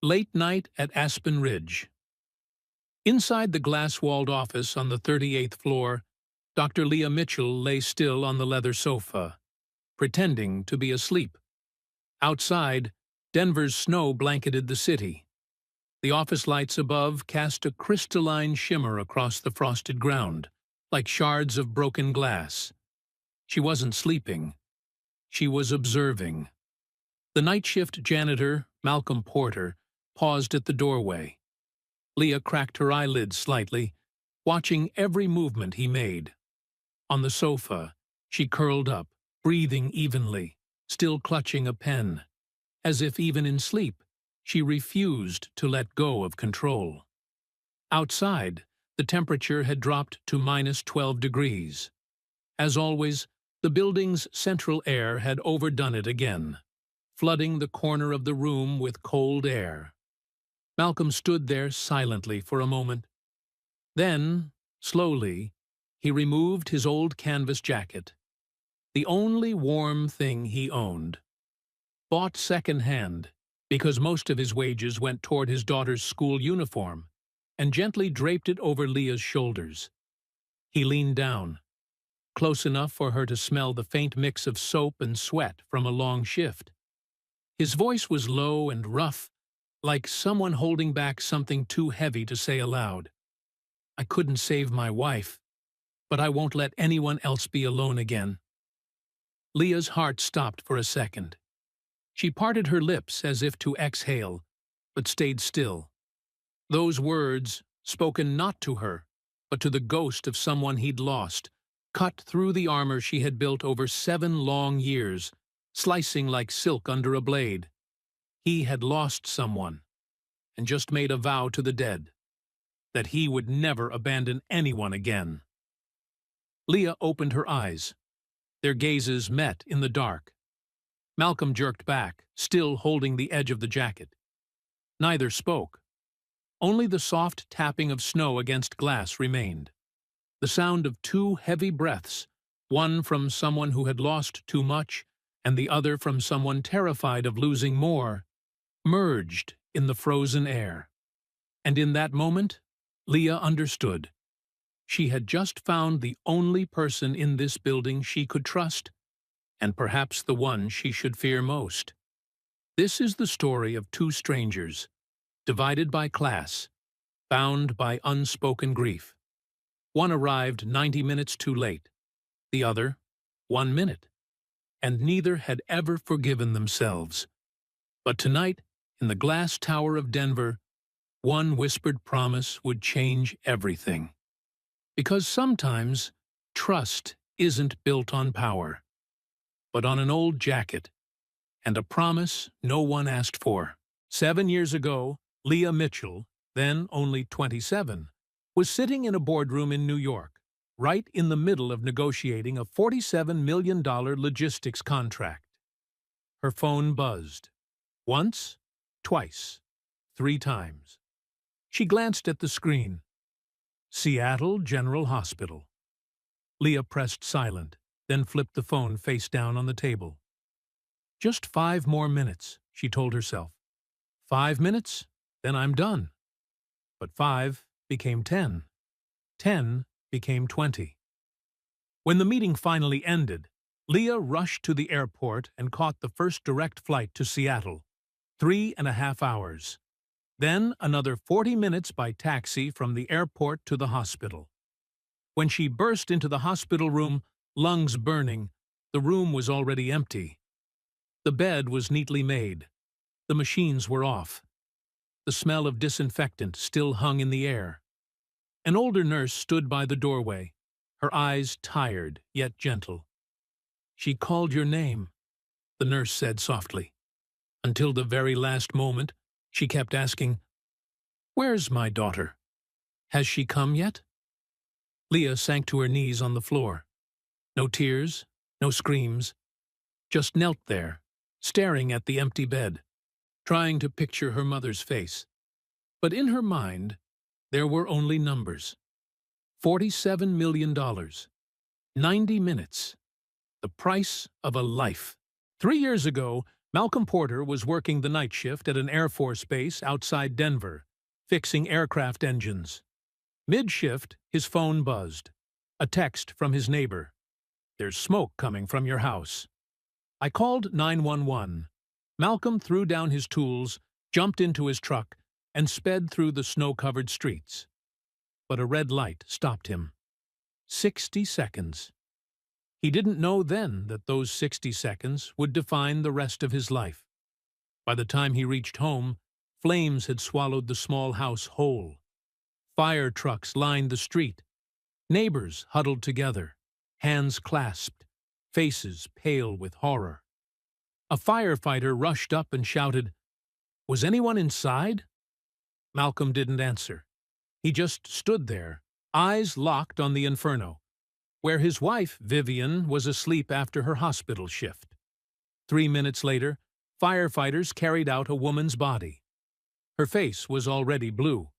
Late night at Aspen Ridge. Inside the glass-walled office on the 38th floor, Dr. Leah Mitchell lay still on the leather sofa, pretending to be asleep. Outside, Denver's snow blanketed the city. The office lights above cast a crystalline shimmer across the frosted ground, like shards of broken glass. She wasn't sleeping. She was observing. The night shift janitor, Malcolm Porter, paused at the doorway. Leah cracked her eyelids slightly, watching every movement he made. On the sofa, she curled up, breathing evenly, still clutching a pen, as if even in sleep, she refused to let go of control. Outside, the temperature had dropped to -12 degrees. As always, the building's central air had overdone it again, flooding the corner of the room with cold air. Malcolm stood there silently for a moment. Then, slowly, he removed his old canvas jacket, the only warm thing he owned. Bought second-hand, because most of his wages went toward his daughter's school uniform, and gently draped it over Leah's shoulders. He leaned down, close enough for her to smell the faint mix of soap and sweat from a long shift. His voice was low and rough, like someone holding back something too heavy to say aloud. "I couldn't save my wife, but I won't let anyone else be alone again." Leah's heart stopped for a second. She parted her lips as if to exhale, but stayed still. Those words, spoken not to her, but to the ghost of someone he'd lost, cut through the armor she had built over 7 long years, slicing like silk under a blade. He had lost someone, and just made a vow to the dead, that he would never abandon anyone again. Leah opened her eyes. Their gazes met in the dark. Malcolm jerked back, still holding the edge of the jacket. Neither spoke. Only the soft tapping of snow against glass remained. The sound of 2 heavy breaths, one from someone who had lost too much, and the other from someone terrified of losing more, merged in the frozen air. And in that moment, Leah understood. She had just found the only person in this building she could trust, and perhaps the one she should fear most. This is the story of 2 strangers, divided by class, bound by unspoken grief. One arrived 90 minutes too late, the other 1 minute, and neither had ever forgiven themselves. But tonight, in the glass tower of Denver, one whispered promise would change everything. Because sometimes, trust isn't built on power, but on an old jacket, and a promise no one asked for. 7 years ago, Leah Mitchell, then only 27, was sitting in a boardroom in New York, right in the middle of negotiating a $47 million logistics contract. Her phone buzzed. Once, twice, 3 times. She glanced at the screen. Seattle General Hospital. Leah pressed silent, then flipped the phone face down on the table. Just 5 more minutes, she told herself. 5 minutes, then I'm done. But 5 became 10. 10 became 20. When the meeting finally ended, Leah rushed to the airport and caught the first direct flight to Seattle. 3.5 hours. Then another 40 minutes by taxi from the airport to the hospital. When she burst into the hospital room, lungs burning, the room was already empty. The bed was neatly made. The machines were off. The smell of disinfectant still hung in the air. An older nurse stood by the doorway, her eyes tired yet gentle. "She called your name," the nurse said softly. Until the very last moment, she kept asking, "Where's my daughter? Has she come yet?" Leah sank to her knees on the floor. No tears, no screams, just knelt there, staring at the empty bed, trying to picture her mother's face. But in her mind, there were only numbers. $47 million. 90 minutes. The price of a life. 3 years ago, Malcolm Porter was working the night shift at an Air Force base outside Denver, fixing aircraft engines. Mid-shift, his phone buzzed. A text from his neighbor. "There's smoke coming from your house." I called 911. Malcolm threw down his tools, jumped into his truck, and sped through the snow-covered streets. But a red light stopped him. 60 seconds. He didn't know then that those 60 seconds would define the rest of his life. By the time he reached home, flames had swallowed the small house whole. Fire trucks lined the street. Neighbors huddled together, hands clasped, faces pale with horror. A firefighter rushed up and shouted, "Was anyone inside?" Malcolm didn't answer. He just stood there, eyes locked on the inferno, where his wife, Vivian, was asleep after her hospital shift. 3 minutes later, firefighters carried out a woman's body. Her face was already blue.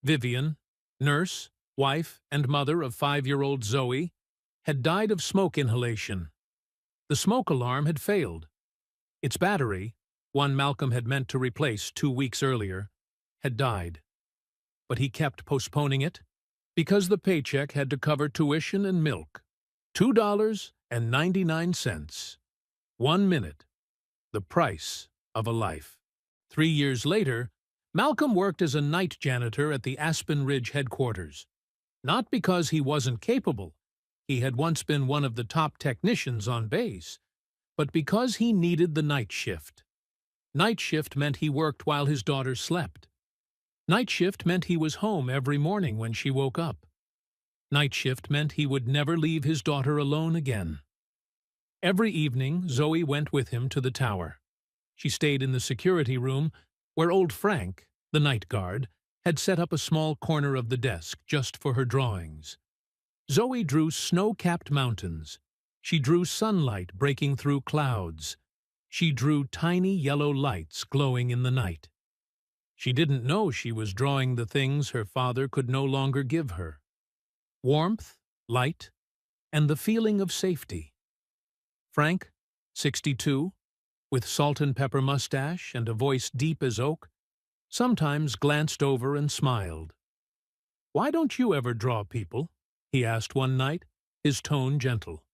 Vivian, nurse, wife, and mother of 5-year-old Zoe, had died of smoke inhalation. The smoke alarm had failed. Its battery, one Malcolm had meant to replace 2 weeks earlier, had died. But he kept postponing it because the paycheck had to cover tuition and milk. $2.99. 1 minute. The price of a life. 3 years later, Malcolm worked as a night janitor at the Aspen Ridge headquarters. Not because he wasn't capable. He had once been one of the top technicians on base. But because he needed the night shift. Night shift meant he worked while his daughter slept. Night shift meant he was home every morning when she woke up. Night shift meant he would never leave his daughter alone again. Every evening, Zoe went with him to the tower. She stayed in the security room, where old Frank, the night guard, had set up a small corner of the desk just for her drawings. Zoe drew snow-capped mountains. She drew sunlight breaking through clouds. She drew tiny yellow lights glowing in the night. She didn't know she was drawing the things her father could no longer give her. Warmth, light, and the feeling of safety. Frank, 62, with salt and pepper mustache and a voice deep as oak, sometimes glanced over and smiled. "Why don't you ever draw people?" he asked one night, his tone gentle.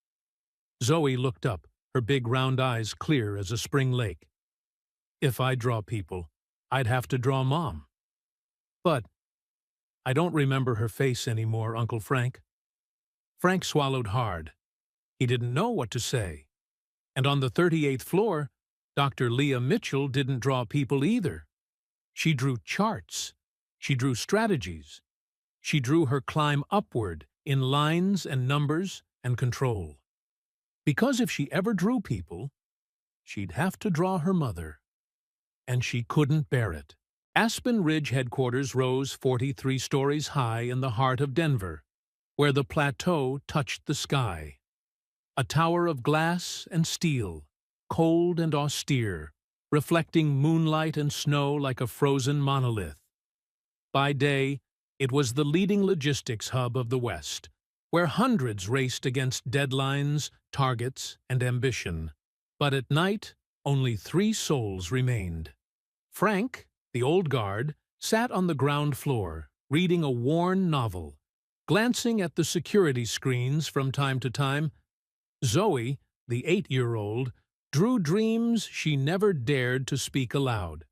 Zoe looked up, her big round eyes clear as a spring lake. "If I draw people, I'd have to draw Mom." "But I don't remember her face anymore, Uncle Frank." Frank swallowed hard. He didn't know what to say. And on the 38th floor, Dr. Leah Mitchell didn't draw people either. She drew charts. She drew strategies. She drew her climb upward in lines and numbers and control. Because if she ever drew people, she'd have to draw her mother. And she couldn't bear it. Aspen Ridge headquarters rose 43 stories high in the heart of Denver, where the plateau touched the sky. A tower of glass and steel, cold and austere, reflecting moonlight and snow like a frozen monolith. By day, it was the leading logistics hub of the West, where hundreds raced against deadlines, targets, and ambition. But at night, only 3 souls remained. Frank, the old guard, sat on the ground floor, reading a worn novel, glancing at the security screens from time to time. Zoe, the 8-year-old, drew dreams she never dared to speak aloud.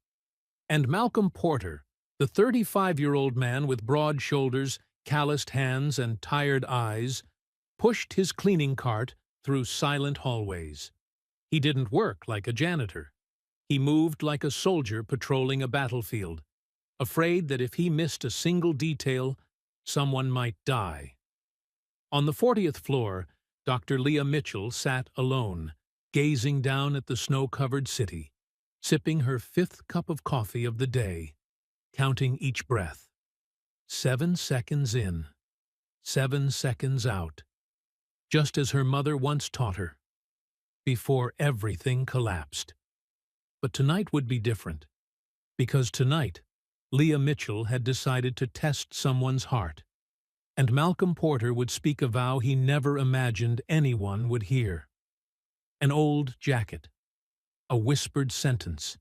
And Malcolm Porter, the 35-year-old man with broad shoulders, calloused hands, and tired eyes, pushed his cleaning cart through silent hallways. He didn't work like a janitor. He moved like a soldier patrolling a battlefield, afraid that if he missed a single detail, someone might die. On the 40th floor, Dr. Leah Mitchell sat alone, gazing down at the snow-covered city, sipping her 5th cup of coffee of the day, counting each breath. 7 seconds in, 7 seconds out, just as her mother once taught her, before everything collapsed. But tonight would be different, because tonight, Leah Mitchell had decided to test someone's heart, and Malcolm Porter would speak a vow he never imagined anyone would hear. An old jacket, a whispered sentence,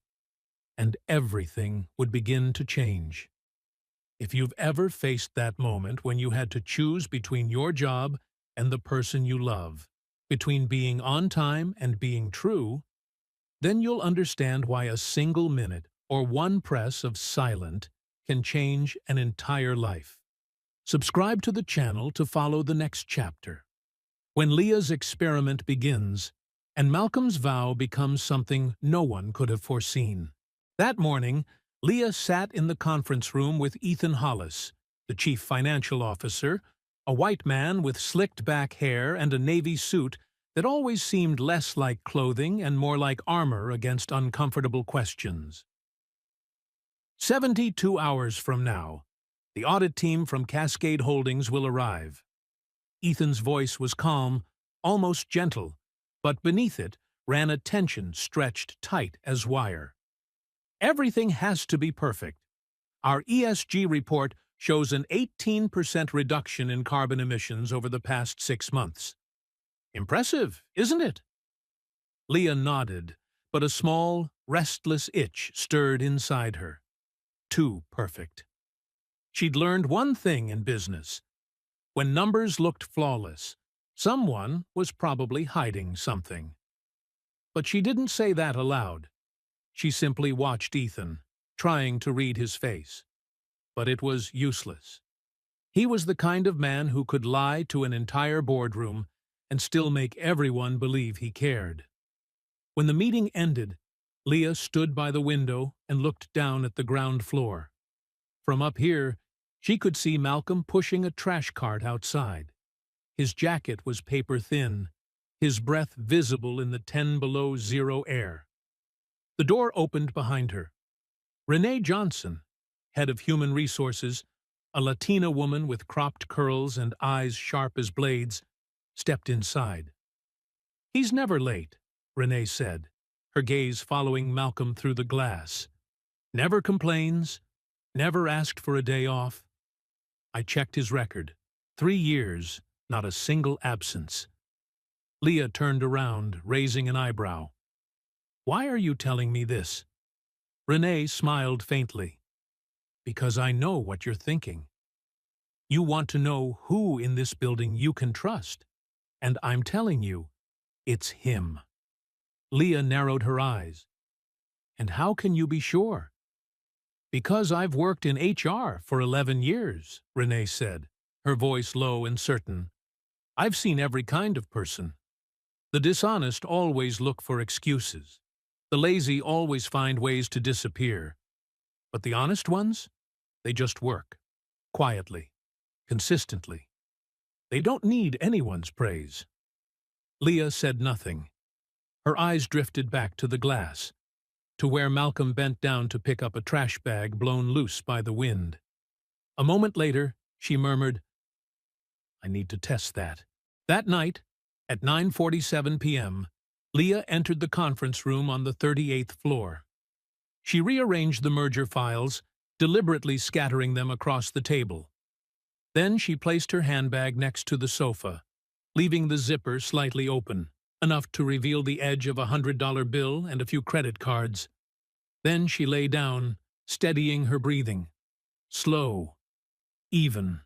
and everything would begin to change. If you've ever faced that moment when you had to choose between your job and the person you love, between being on time and being true, then you'll understand why a single minute or one press of silent can change an entire life. Subscribe to the channel to follow the next chapter, when Leah's experiment begins and Malcolm's vow becomes something no one could have foreseen. That morning, Leah sat in the conference room with Ethan Hollis, the chief financial officer, a white man with slicked-back hair and a navy suit that always seemed less like clothing and more like armor against uncomfortable questions. 72 hours from now, the audit team from Cascade Holdings will arrive. Ethan's voice was calm, almost gentle, but beneath it ran a tension stretched tight as wire. Everything has to be perfect. Our ESG report shows an 18% reduction in carbon emissions over the past 6 months. Impressive, isn't it? Leah nodded, but a small, restless itch stirred inside her. Too perfect. She'd learned one thing in business. When numbers looked flawless, someone was probably hiding something. But she didn't say that aloud. She simply watched Ethan, trying to read his face. But it was useless. He was the kind of man who could lie to an entire boardroom and still make everyone believe he cared. When the meeting ended, Leah stood by the window and looked down at the ground floor. From up here, she could see Malcolm pushing a trash cart outside. His jacket was paper-thin, his breath visible in the 10 below zero air. The door opened behind her. Renee Johnson, head of human resources, a Latina woman with cropped curls and eyes sharp as blades, stepped inside. "He's never late," Renee said, her gaze following Malcolm through the glass. "Never complains, never asked for a day off. I checked his record. 3 years, not a single absence." Leah turned around, raising an eyebrow. "Why are you telling me this?" Renee smiled faintly. "Because I know what you're thinking. You want to know who in this building you can trust. And I'm telling you, it's him." Leah narrowed her eyes. "And how can you be sure?" "Because I've worked in HR for 11 years, Renee said, her voice low and certain. "I've seen every kind of person. The dishonest always look for excuses. The lazy always find ways to disappear. But the honest ones? They just work. Quietly. Consistently. They don't need anyone's praise." Leah said nothing. Her eyes drifted back to the glass, to where Malcolm bent down to pick up a trash bag blown loose by the wind. A moment later, she murmured, "I need to test that." That night, at 9:47 p.m., Leah entered the conference room on the 38th floor. She rearranged the merger files, deliberately scattering them across the table. Then she placed her handbag next to the sofa, leaving the zipper slightly open, enough to reveal the edge of a $100 bill and a few credit cards. Then she lay down, steadying her breathing. Slow. Even.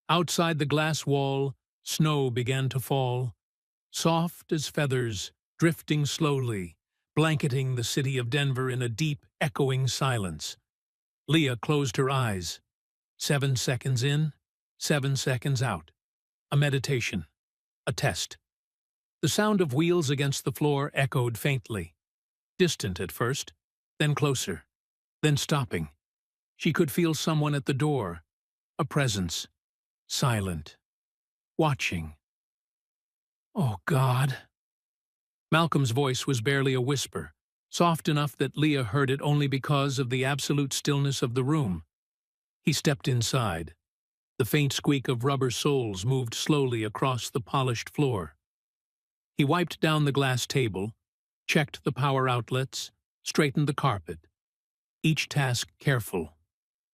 Outside the glass wall, snow began to fall, soft as feathers, drifting slowly, blanketing the city of Denver in a deep, echoing silence. Leah closed her eyes. 7 seconds in, 7 seconds out. A meditation. A test. The sound of wheels against the floor echoed faintly. Distant at first, then closer, then stopping. She could feel someone at the door. A presence. Silent. Watching. "Oh, God." Malcolm's voice was barely a whisper, soft enough that Leah heard it only because of the absolute stillness of the room. He stepped inside. The faint squeak of rubber soles moved slowly across the polished floor. He wiped down the glass table, checked the power outlets, straightened the carpet. Each task careful,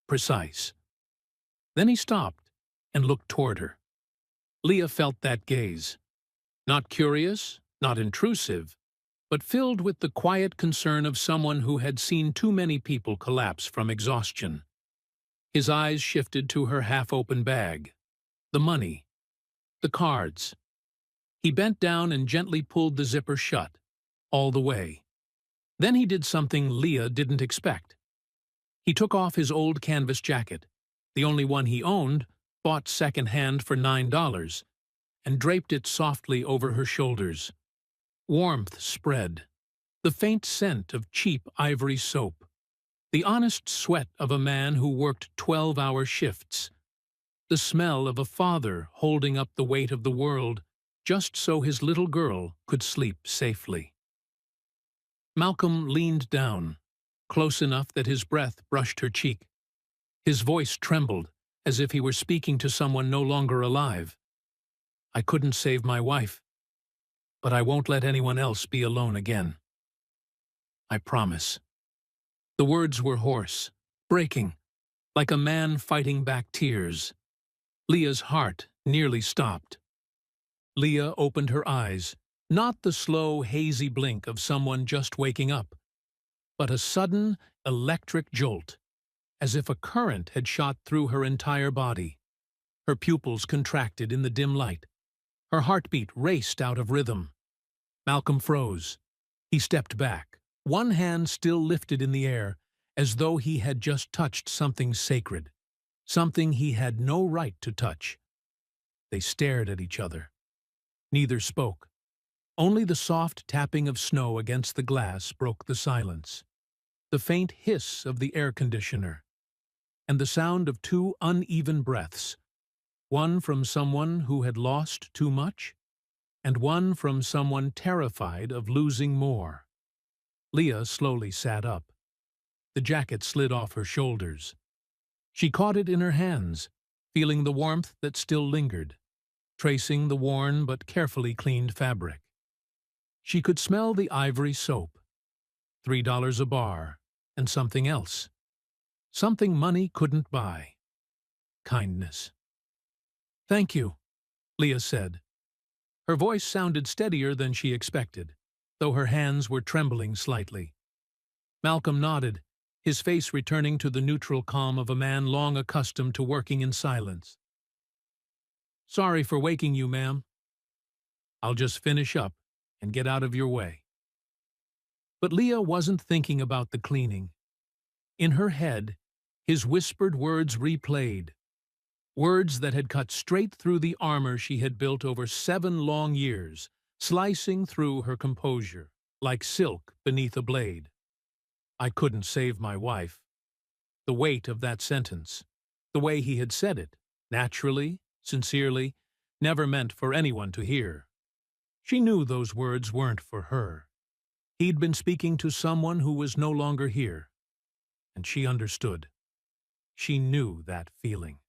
precise. Then he stopped and looked toward her. Leah felt that gaze. Not curious, not intrusive, but filled with the quiet concern of someone who had seen too many people collapse from exhaustion. His eyes shifted to her half-open bag. The money. The cards. He bent down and gently pulled the zipper shut, all the way. Then he did something Leah didn't expect. He took off his old canvas jacket, the only one he owned, bought second-hand for $9, and draped it softly over her shoulders. Warmth spread, the faint scent of cheap ivory soap, the honest sweat of a man who worked 12-hour shifts, the smell of a father holding up the weight of the world just so his little girl could sleep safely. Malcolm leaned down, close enough that his breath brushed her cheek. His voice trembled, as if he were speaking to someone no longer alive. "I couldn't save my wife, but I won't let anyone else be alone again. I promise." The words were hoarse, breaking, like a man fighting back tears. Leah's heart nearly stopped. Leah opened her eyes, not the slow, hazy blink of someone just waking up, but a sudden, electric jolt, as if a current had shot through her entire body. Her pupils contracted in the dim light. Her heartbeat raced out of rhythm. Malcolm froze. He stepped back, one hand still lifted in the air, as though he had just touched something sacred, something he had no right to touch. They stared at each other. Neither spoke. Only the soft tapping of snow against the glass broke the silence, the faint hiss of the air conditioner, and the sound of two uneven breaths, one from someone who had lost too much, and one from someone terrified of losing more. Leah slowly sat up. The jacket slid off her shoulders. She caught it in her hands, feeling the warmth that still lingered, tracing the worn but carefully cleaned fabric. She could smell the ivory soap, $3 a bar, and something else. Something money couldn't buy. Kindness. "Thank you," Leah said. Her voice sounded steadier than she expected, though her hands were trembling slightly. Malcolm nodded, his face returning to the neutral calm of a man long accustomed to working in silence. "Sorry for waking you, ma'am. I'll just finish up and get out of your way." But Leah wasn't thinking about the cleaning. In her head, his whispered words replayed, words that had cut straight through the armor she had built over 7 long years, slicing through her composure, like silk beneath a blade. "I couldn't save my wife." The weight of that sentence, the way he had said it, naturally, sincerely, never meant for anyone to hear. She knew those words weren't for her. He'd been speaking to someone who was no longer here, and she understood. She knew that feeling,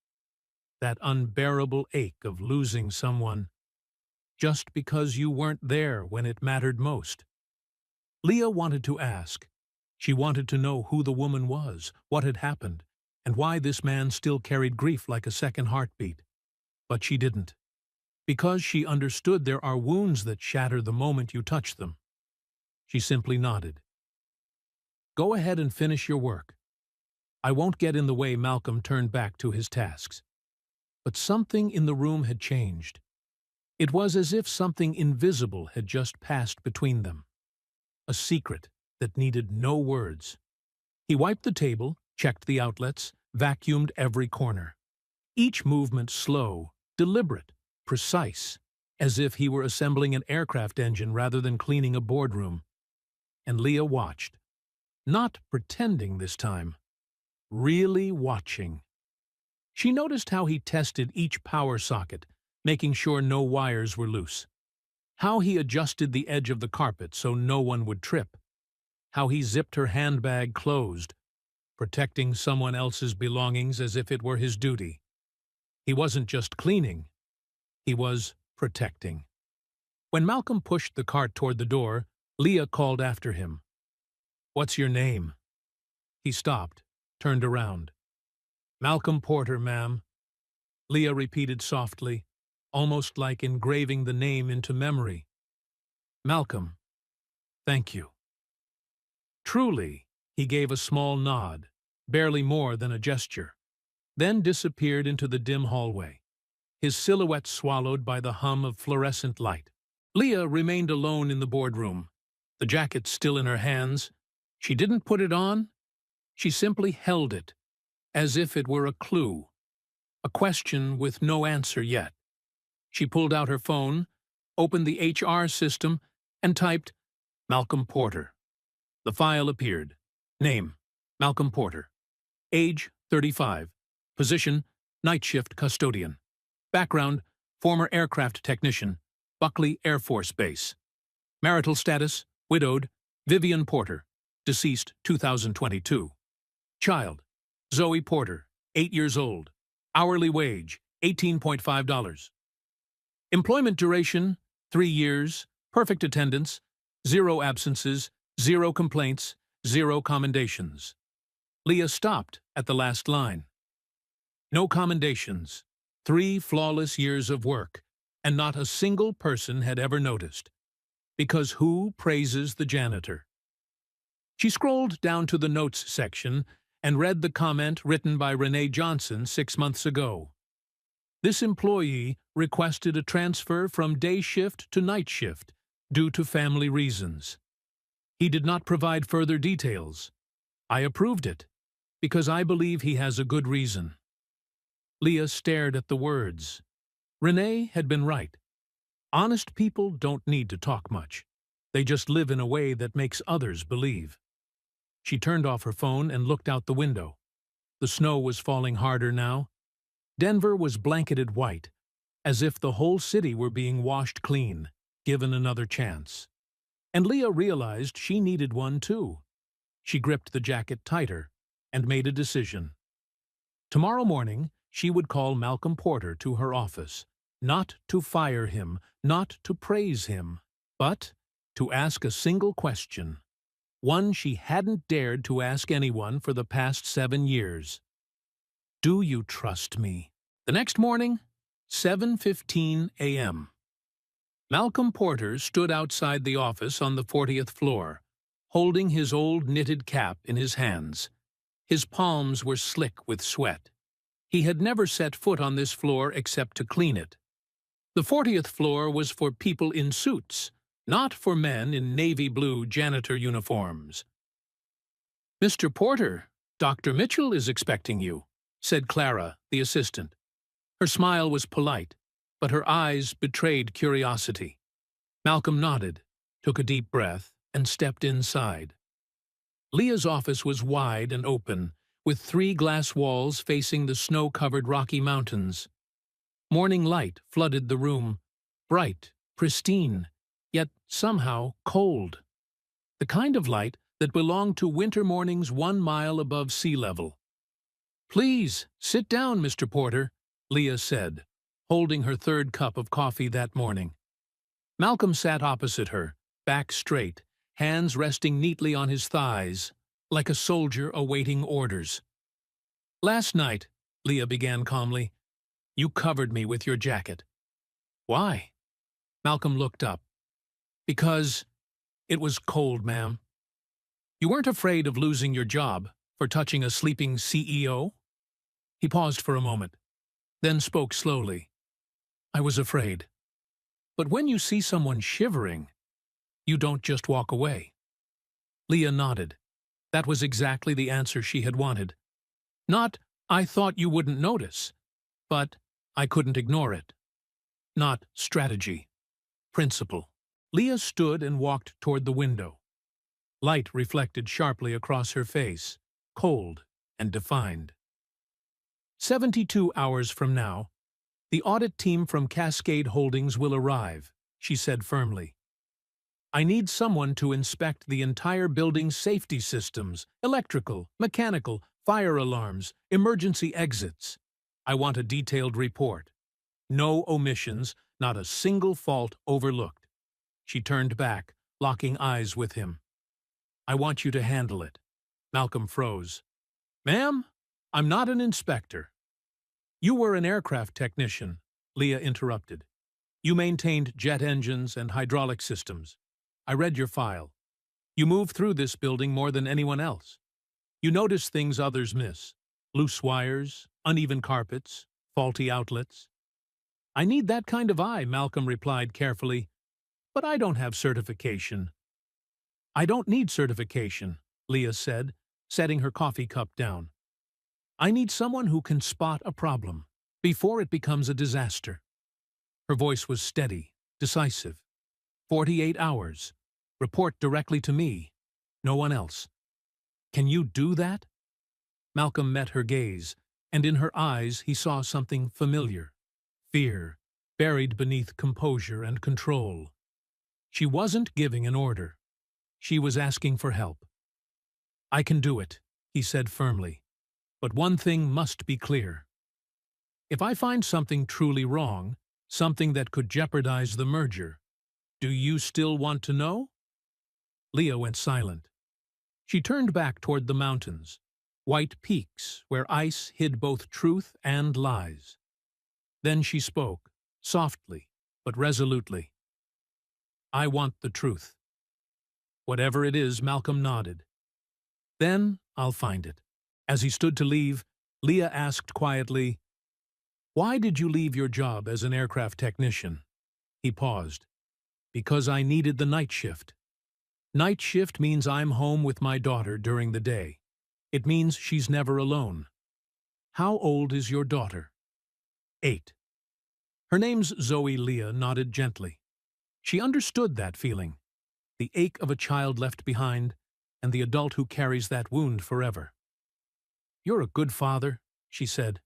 that unbearable ache of losing someone just because you weren't there when it mattered most. Leah wanted to ask. She wanted to know who the woman was, what had happened, and why this man still carried grief like a second heartbeat. But she didn't. Because she understood there are wounds that shatter the moment you touch them. She simply nodded. "Go ahead and finish your work. I won't get in the way." Malcolm turned back to his tasks. But something in the room had changed. It was as if something invisible had just passed between them. A secret that needed no words. He wiped the table, checked the outlets, vacuumed every corner. Each movement slow, deliberate, precise, as if he were assembling an aircraft engine rather than cleaning a boardroom. And Leah watched. Not pretending this time. Really watching. She noticed how he tested each power socket, making sure no wires were loose. How he adjusted the edge of the carpet so no one would trip. How he zipped her handbag closed, protecting someone else's belongings as if it were his duty. He wasn't just cleaning. He was protecting. When Malcolm pushed the cart toward the door, Leah called after him. "What's your name?" He stopped, turned around. "Malcolm Porter, ma'am," Leah repeated softly, almost like engraving the name into memory. "Malcolm." Thank you. Truly, he gave a small nod, barely more than a gesture, then disappeared into the dim hallway, his silhouette swallowed by the hum of fluorescent light. Leah remained alone in the boardroom, the jacket still in her hands. She didn't put it on, she simply held it, as if it were a clue, a question with no answer yet. She pulled out her phone, opened the HR system, and typed, Malcolm Porter. The file appeared. Name, Malcolm Porter. Age, 35. Position, night shift custodian. Background, former aircraft technician, Buckley Air Force Base. Marital status, widowed, Vivian Porter, deceased 2022. Child, Zoe Porter, 8 years old. Hourly wage, $18.5. Employment duration, 3 years. Perfect attendance, 0 absences, 0 complaints, 0 commendations. Leah stopped at the last line. No commendations, 3 flawless years of work, and not a single person had ever noticed. Because who praises the janitor? She scrolled down to the notes section and read the comment written by Renee Johnson 6 months ago. This employee requested a transfer from day shift to night shift due to family reasons. He did not provide further details. I approved it, because I believe he has a good reason. Leah stared at the words. Renee had been right. Honest people don't need to talk much. They just live in a way that makes others believe. She turned off her phone and looked out the window. The snow was falling harder now. Denver was blanketed white, as if the whole city were being washed clean, given another chance. And Leah realized she needed one too. She gripped the jacket tighter and made a decision. Tomorrow morning, she would call Malcolm Porter to her office, not to fire him, not to praise him, but to ask a single question, one she hadn't dared to ask anyone for the past 7 years. Do you trust me? The next morning, 7:15 a.m. Malcolm Porter stood outside the office on the 40th floor, holding his old knitted cap in his hands. His palms were slick with sweat. He had never set foot on this floor except to clean it. The 40th floor was for people in suits, not for men in navy blue janitor uniforms. Mr. Porter, Dr. Mitchell is expecting you, said Clara, the assistant. Her smile was polite, but her eyes betrayed curiosity. Malcolm nodded, took a deep breath, and stepped inside. Leah's office was wide and open, with 3 glass walls facing the snow-covered Rocky Mountains. Morning light flooded the room, bright, pristine, yet somehow cold. The kind of light that belonged to winter mornings 1 mile above sea level. Please, sit down, Mr. Porter, Leah said, holding her 3rd cup of coffee that morning. Malcolm sat opposite her, back straight, hands resting neatly on his thighs, like a soldier awaiting orders. Last night, Leah began calmly, you covered me with your jacket. Why? Malcolm looked up. Because it was cold, ma'am. You weren't afraid of losing your job for touching a sleeping CEO? He paused for a moment, then spoke slowly. I was afraid. But when you see someone shivering, you don't just walk away. Leah nodded. That was exactly the answer she had wanted. Not, I thought you wouldn't notice, but I couldn't ignore it. Not strategy. Principle. Leah stood and walked toward the window. Light reflected sharply across her face, cold and defined. 72 hours from now, the audit team from Cascade Holdings will arrive, she said firmly. I need someone to inspect the entire building's safety systems, electrical, mechanical, fire alarms, emergency exits. I want a detailed report. No omissions, not a single fault overlooked. She turned back, locking eyes with him. I want you to handle it. Malcolm froze. Ma'am, I'm not an inspector. You were an aircraft technician, Leah interrupted. You maintained jet engines and hydraulic systems. I read your file. You move through this building more than anyone else. You notice things others miss. Loose wires, uneven carpets, faulty outlets. I need that kind of eye, Malcolm replied carefully, but I don't have certification. I don't need certification, Leah said, setting her coffee cup down. I need someone who can spot a problem before it becomes a disaster. Her voice was steady, decisive. 48 hours. Report directly to me. No one else. Can you do that? Malcolm met her gaze, and in her eyes he saw something familiar. Fear, buried beneath composure and control. She wasn't giving an order. She was asking for help. I can do it, he said firmly. But one thing must be clear. If I find something truly wrong, something that could jeopardize the merger, do you still want to know? Leah went silent. She turned back toward the mountains, white peaks where ice hid both truth and lies. Then she spoke, softly but resolutely. I want the truth. Whatever it is, Malcolm nodded. Then I'll find it. As he stood to leave, Leah asked quietly, Why did you leave your job as an aircraft technician? He paused. Because I needed the night shift. Night shift means I'm home with my daughter during the day. It means she's never alone. How old is your daughter? 8. Her name's Zoe. Leah nodded gently. She understood that feeling, the ache of a child left behind, and the adult who carries that wound forever. You're a good father, she said.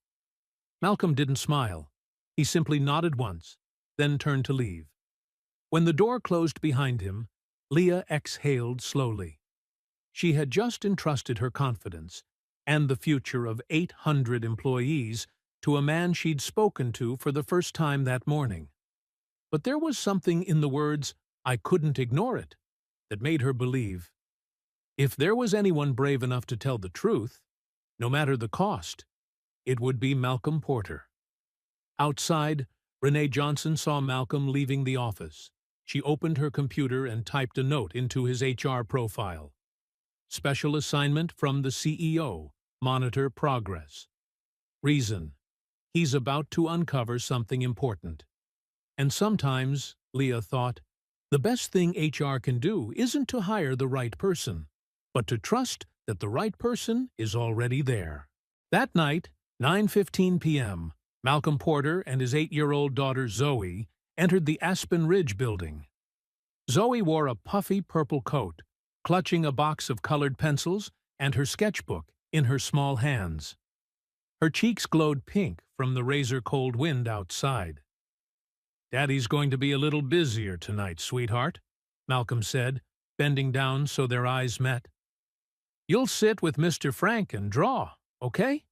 Malcolm didn't smile. He simply nodded once, then turned to leave. When the door closed behind him, Leah exhaled slowly. She had just entrusted her confidence and the future of 800 employees to a man she'd spoken to for the first time that morning. But there was something in the words, I couldn't ignore it, that made her believe. If there was anyone brave enough to tell the truth, no matter the cost, it would be Malcolm Porter. Outside, Renee Johnson saw Malcolm leaving the office. She opened her computer and typed a note into his HR profile. Special assignment from the CEO. Monitor progress. Reason. He's about to uncover something important. And sometimes, Leah thought, the best thing HR can do isn't to hire the right person, but to trust that the right person is already there. That night, 9:15 p.m., Malcolm Porter and his 8-year-old daughter Zoe entered the Aspen Ridge building. Zoe wore a puffy purple coat, clutching a box of colored pencils and her sketchbook in her small hands. Her cheeks glowed pink from the razor-cold wind outside. Daddy's going to be a little busier tonight, sweetheart, Malcolm said, bending down so their eyes met. You'll sit with Mr. Frank and draw, okay?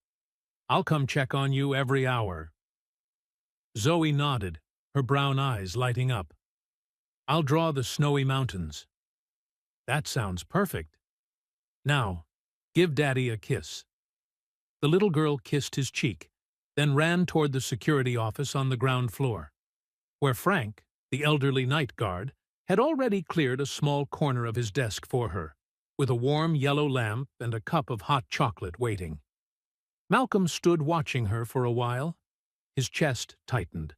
I'll come check on you every hour. Zoe nodded, her brown eyes lighting up. I'll draw the snowy mountains. That sounds perfect. Now, give Daddy a kiss. The little girl kissed his cheek, then ran toward the security office on the ground floor, where Frank, the elderly night guard, had already cleared a small corner of his desk for her, with a warm yellow lamp and a cup of hot chocolate waiting. Malcolm stood watching her for a while. His chest tightened.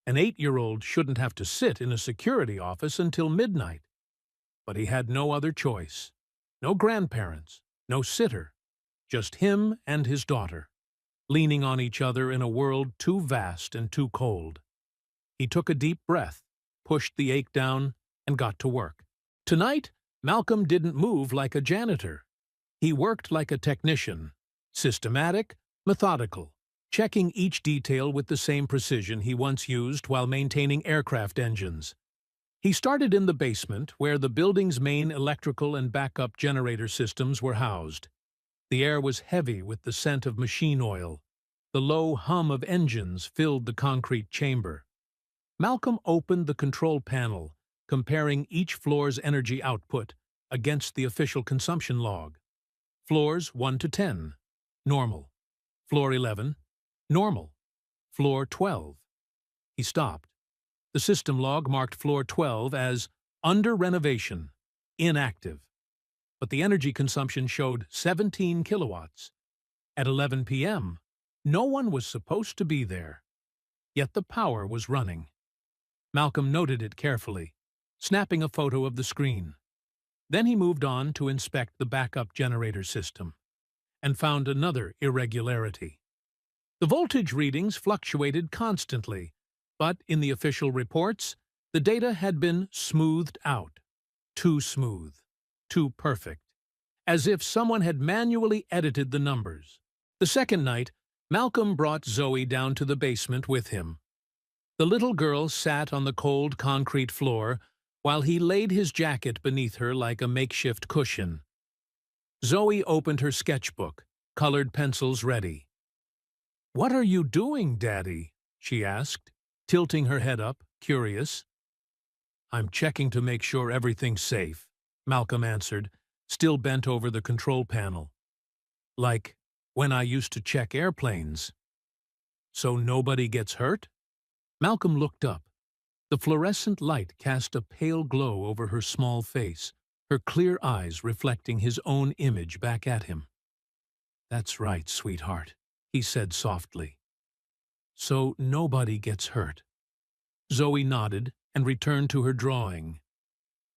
An 8-year-old shouldn't have to sit in a security office until midnight. But he had no other choice. No grandparents, no sitter. Just him and his daughter, leaning on each other in a world too vast and too cold. He took a deep breath, pushed the ache down, and got to work. Tonight, Malcolm didn't move like a janitor. He worked like a technician, systematic, methodical, checking each detail with the same precision he once used while maintaining aircraft engines. He started in the basement, where the building's main electrical and backup generator systems were housed. The air was heavy with the scent of machine oil. The low hum of engines filled the concrete chamber. Malcolm opened the control panel, comparing each floor's energy output against the official consumption log. Floors 1 to 10, normal. Floor 11, normal. Floor 12. He stopped. The system log marked floor 12 as under renovation, inactive. but the energy consumption showed 17 kilowatts. At 11 p.m., no one was supposed to be there, yet the power was running. Malcolm noted it carefully, snapping a photo of the screen. Then he moved on to inspect the backup generator system and found another irregularity. The voltage readings fluctuated constantly, but in the official reports, the data had been smoothed out. Too smooth, too perfect, as if someone had manually edited the numbers. The second night, Malcolm brought Zoe down to the basement with him. The little girl sat on the cold concrete floor while he laid his jacket beneath her like a makeshift cushion. Zoe opened her sketchbook, colored pencils ready. "What are you doing, Daddy?" she asked, tilting her head up, curious. "I'm checking to make sure everything's safe," Malcolm answered, still bent over the control panel. "Like when I used to check airplanes." "So nobody gets hurt?" Malcolm looked up. The fluorescent light cast a pale glow over her small face, her clear eyes reflecting his own image back at him. "That's right, sweetheart," he said softly. "So nobody gets hurt." Zoe nodded and returned to her drawing.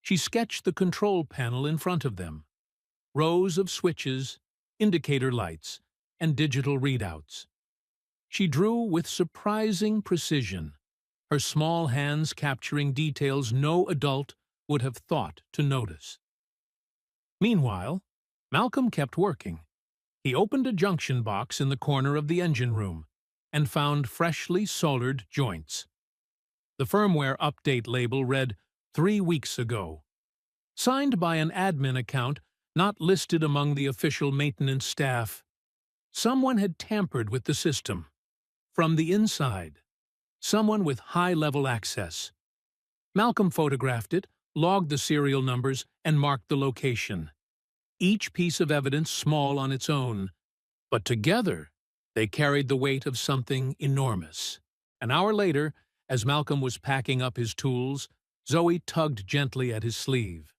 She sketched the control panel in front of them. Rows of switches, indicator lights, and digital readouts. She drew with surprising precision, her small hands capturing details no adult would have thought to notice. Meanwhile, Malcolm kept working. He opened a junction box in the corner of the engine room and found freshly soldered joints. The firmware update label read 3 weeks ago, signed by an admin account not listed among the official maintenance staff. Someone had tampered with the system. From the inside, someone with high-level access. Malcolm photographed it, logged the serial numbers, and marked the location. Each piece of evidence small on its own, but together they carried the weight of something enormous. An hour later, as Malcolm was packing up his tools, Zoe tugged gently at his sleeve.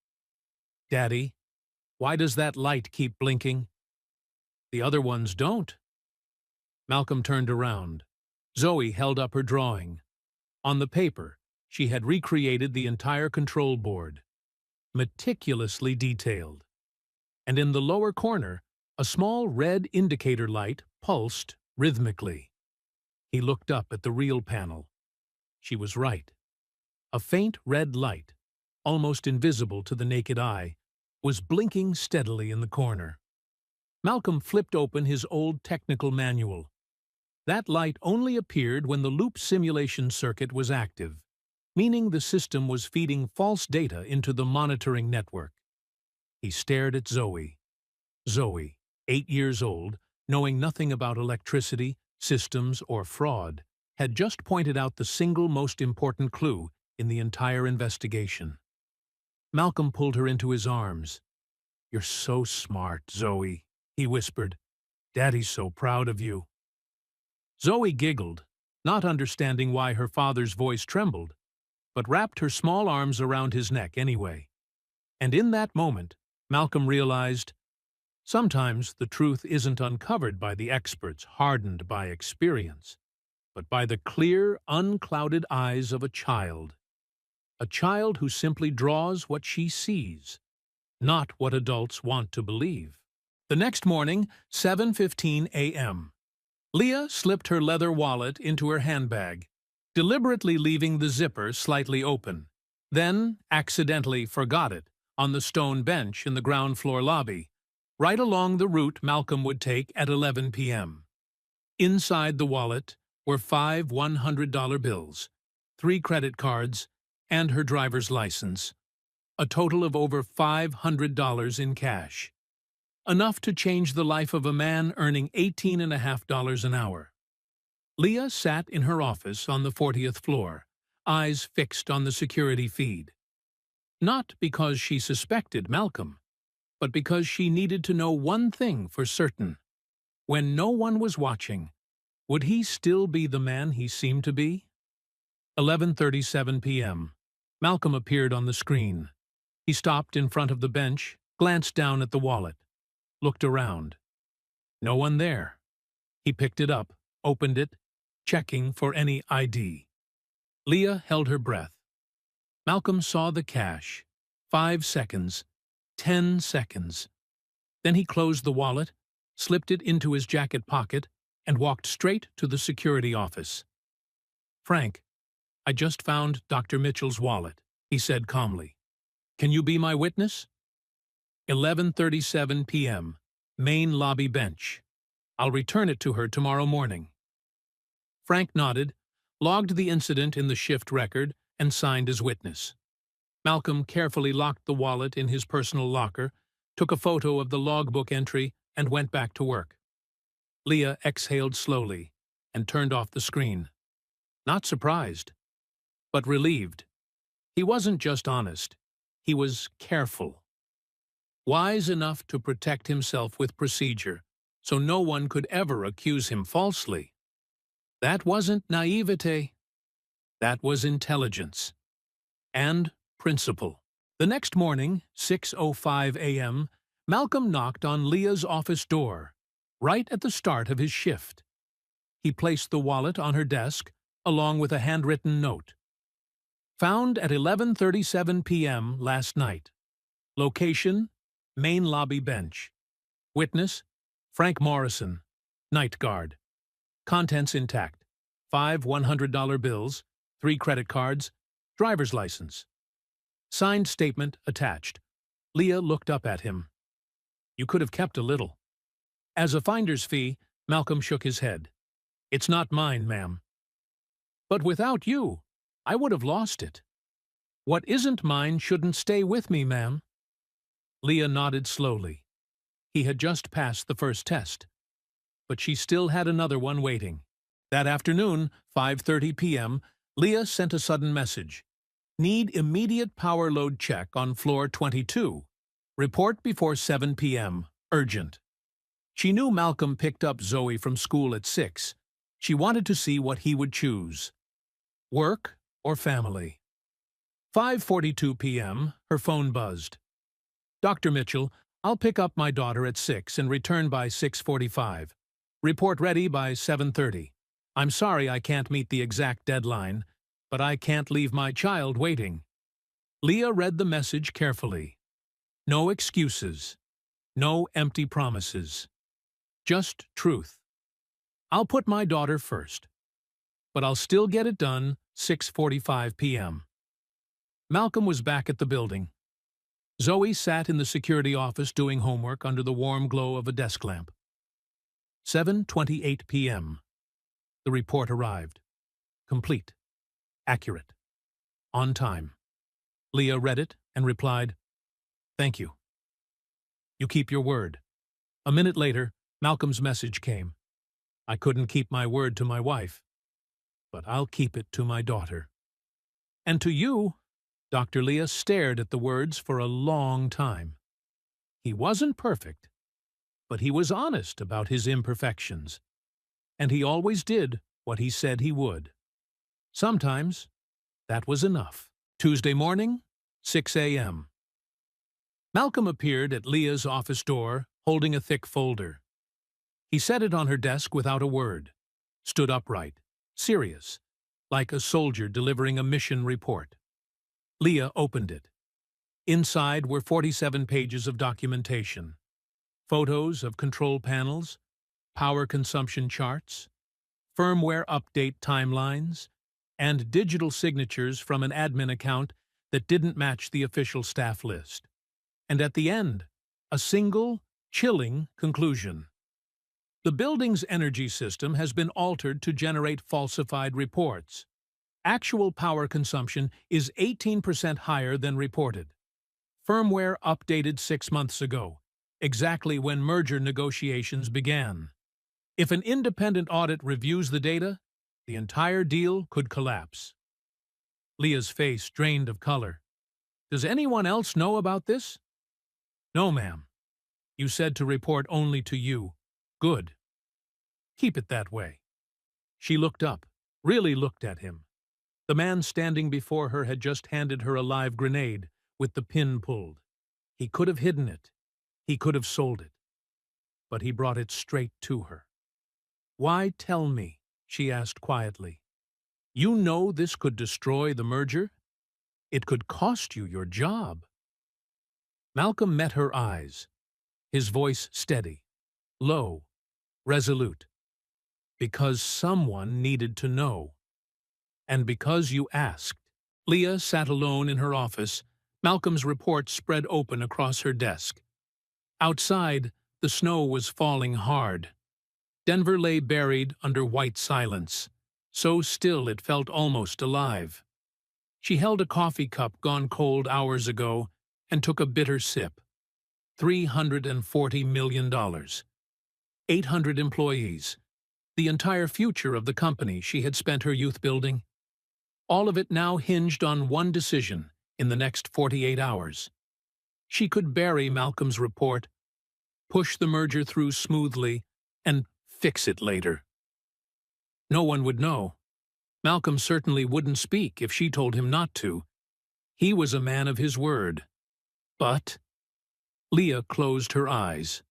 "Daddy, why does that light keep blinking?" "The other ones don't." Malcolm turned around. Zoe held up her drawing. On the paper, she had recreated the entire control board, meticulously detailed. And in the lower corner, a small red indicator light pulsed rhythmically. He looked up at the real panel. She was right. A faint red light, almost invisible to the naked eye, was blinking steadily in the corner. Malcolm flipped open his old technical manual. That light only appeared when the loop simulation circuit was active, meaning the system was feeding false data into the monitoring network. He stared at Zoe. Zoe, 8 years old, knowing nothing about electricity, systems, or fraud, had just pointed out the single most important clue in the entire investigation. Malcolm pulled her into his arms. "You're so smart, Zoe," he whispered. "Daddy's so proud of you." Zoe giggled, not understanding why her father's voice trembled, but wrapped her small arms around his neck anyway. And in that moment, Malcolm realized, sometimes the truth isn't uncovered by the experts hardened by experience, but by the clear, unclouded eyes of a child who simply draws what she sees, not what adults want to believe. The next morning, 7:15 a.m. Leah slipped her leather wallet into her handbag, deliberately leaving the zipper slightly open, then accidentally forgot it on the stone bench in the ground floor lobby, right along the route Malcolm would take at 11 p.m. Inside the wallet were 5 $100 bills, 3 credit cards, and her driver's license, a total of over $500 in cash. Enough to change the life of a man earning $18.50 an hour. Leah sat in her office on the 40th floor, eyes fixed on the security feed. Not because she suspected Malcolm, but because she needed to know one thing for certain. When no one was watching, would he still be the man he seemed to be? 11:37 p.m. Malcolm appeared on the screen. He stopped in front of the bench, glanced down at the wallet, looked around. No one there. He picked it up, opened it, checking for any ID. Leah held her breath. Malcolm saw the cash. 5 seconds. 10 seconds. Then he closed the wallet, slipped it into his jacket pocket, and walked straight to the security office. "Frank, I just found Dr. Mitchell's wallet," he said calmly. "Can you be my witness?" 11:37 p.m. Main lobby bench. "I'll return it to her tomorrow morning." Frank nodded, logged the incident in the shift record, and signed as witness. Malcolm carefully locked the wallet in his personal locker, took a photo of the logbook entry, and went back to work. Leah exhaled slowly and turned off the screen. Not surprised, but relieved. He wasn't just honest, he was careful. Wise enough to protect himself with procedure, so no one could ever accuse him falsely. That wasn't naivete. That was intelligence. And principle. The next morning, 6:05 a.m., Malcolm knocked on Leah's office door, right at the start of his shift. He placed the wallet on her desk, along with a handwritten note. Found at 11:37 p.m. last night. Location, main lobby bench. Witness, Frank Morrison, night guard. Contents intact. 5 $100 bills, 3 credit cards, driver's license. Signed statement attached. Leah looked up at him. "You could have kept a little." As a finder's fee, Malcolm shook his head. "It's not mine, ma'am." "But without you, I would have lost it." "What isn't mine shouldn't stay with me, ma'am." Leah nodded slowly. He had just passed the first test. But she still had another one waiting. That afternoon, 5:30 p.m., Leah sent a sudden message. "Need immediate power load check on floor 22. Report before 7 p.m. Urgent." She knew Malcolm picked up Zoe from school at 6. She wanted to see what he would choose. Work or family? 5:42 p.m., her phone buzzed. "Dr. Mitchell, I'll pick up my daughter at 6 and return by 6:45. Report ready by 7:30. I'm sorry I can't meet the exact deadline, but I can't leave my child waiting." Leah read the message carefully. No excuses. No empty promises. Just truth. "I'll put my daughter first, but I'll still get it done 6:45 p.m. Malcolm was back at the building. Zoe sat in the security office doing homework under the warm glow of a desk lamp. 7:28 p.m. The report arrived. Complete. Accurate. On time. Leah read it and replied, "Thank you. You keep your word." A minute later, Malcolm's message came. "I couldn't keep my word to my wife, but I'll keep it to my daughter." "And to you." Dr. Leah stared at the words for a long time. He wasn't perfect, but he was honest about his imperfections, and he always did what he said he would. Sometimes that was enough. Tuesday morning, 6 a.m. Malcolm appeared at Leah's office door, holding a thick folder. He set it on her desk without a word, stood upright, serious, like a soldier delivering a mission report. Leah opened it. Inside were 47 pages of documentation. Photos of control panels, power consumption charts, firmware update timelines, and digital signatures from an admin account that didn't match the official staff list. And at the end, a single, chilling conclusion. The building's energy system has been altered to generate falsified reports. Actual power consumption is 18% higher than reported. Firmware updated 6 months ago, exactly when merger negotiations began. If an independent audit reviews the data, the entire deal could collapse. Leah's face drained of color. "Does anyone else know about this?" "No, ma'am. You said to report only to you. Good. Keep it that way." She looked up, really looked at him. The man standing before her had just handed her a live grenade with the pin pulled. He could have hidden it. He could have sold it. But he brought it straight to her. "Why tell me?" she asked quietly. "You know this could destroy the merger? It could cost you your job." Malcolm met her eyes, his voice steady, low, resolute. "Because someone needed to know. And because you asked." Leah sat alone in her office, Malcolm's report spread open across her desk. Outside, the snow was falling hard. Denver lay buried under white silence, so still it felt almost alive. She held a coffee cup gone cold hours ago and took a bitter sip. $340 million. 800 employees. The entire future of the company she had spent her youth building. All of it now hinged on one decision in the next 48 hours. She could bury Malcolm's report, push the merger through smoothly, and fix it later. No one would know. Malcolm certainly wouldn't speak if she told him not to. He was a man of his word. But Leah closed her eyes,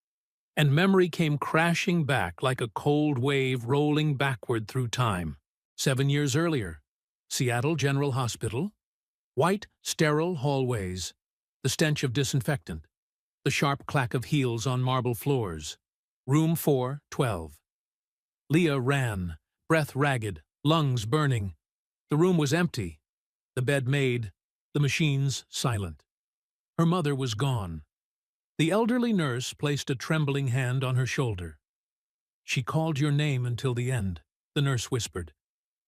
and memory came crashing back like a cold wave rolling backward through time. 7 years earlier, Seattle General Hospital, white, sterile hallways, the stench of disinfectant, the sharp clack of heels on marble floors. Room 412. Leah ran, breath ragged, lungs burning. The room was empty, the bed made, the machines silent. Her mother was gone. The elderly nurse placed a trembling hand on her shoulder. "She called your name until the end," the nurse whispered.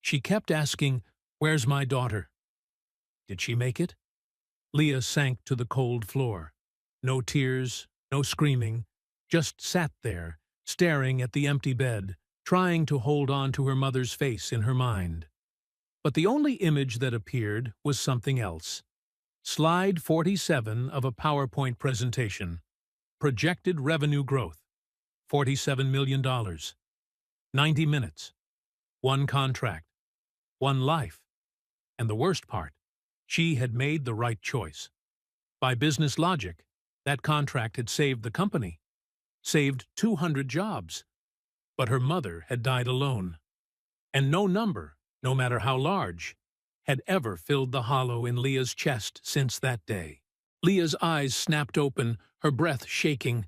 "She kept asking, 'Where's my daughter?'" "Did she make it?" Leah sank to the cold floor. No tears, no screaming, just sat there, staring at the empty bed, trying to hold on to her mother's face in her mind. But the only image that appeared was something else. Slide 47 of a PowerPoint presentation. Projected revenue growth. $47 million. 90 minutes. One contract. One life. And the worst part, she had made the right choice. By business logic, that contract had saved the company. Saved 200 jobs. But her mother had died alone. And no number, no matter how large, had ever filled the hollow in Leah's chest since that day. Leah's eyes snapped open, her breath shaking.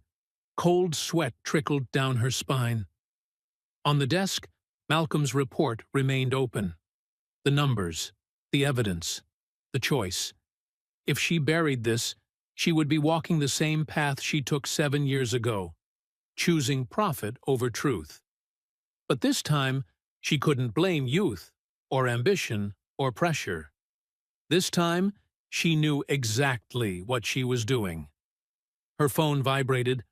Cold sweat trickled down her spine. On the desk, Malcolm's report remained open. The numbers, the evidence, the choice. If she buried this, she would be walking the same path she took 7 years ago, choosing profit over truth. But this time, she couldn't blame youth, or ambition, or pressure. This time, she knew exactly what she was doing. Her phone vibrated.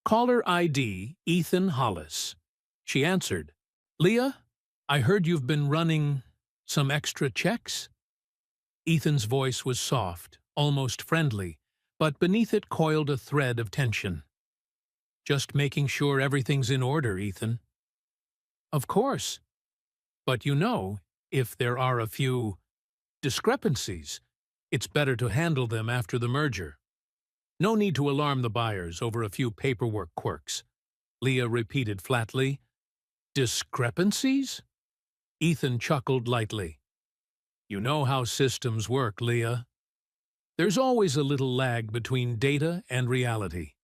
Caller ID, Ethan Hollis. She answered. "Leah, I heard you've been running some extra checks?" Ethan's voice was soft, almost friendly, but beneath it coiled a thread of tension. "Just making sure everything's in order, Ethan." "Of course. But you know, if there are a few discrepancies, it's better to handle them after the merger. No need to alarm the buyers over a few paperwork quirks," Leah repeated flatly. "Discrepancies?" Ethan chuckled lightly. "You know how systems work, Leah. There's always a little lag between data and reality.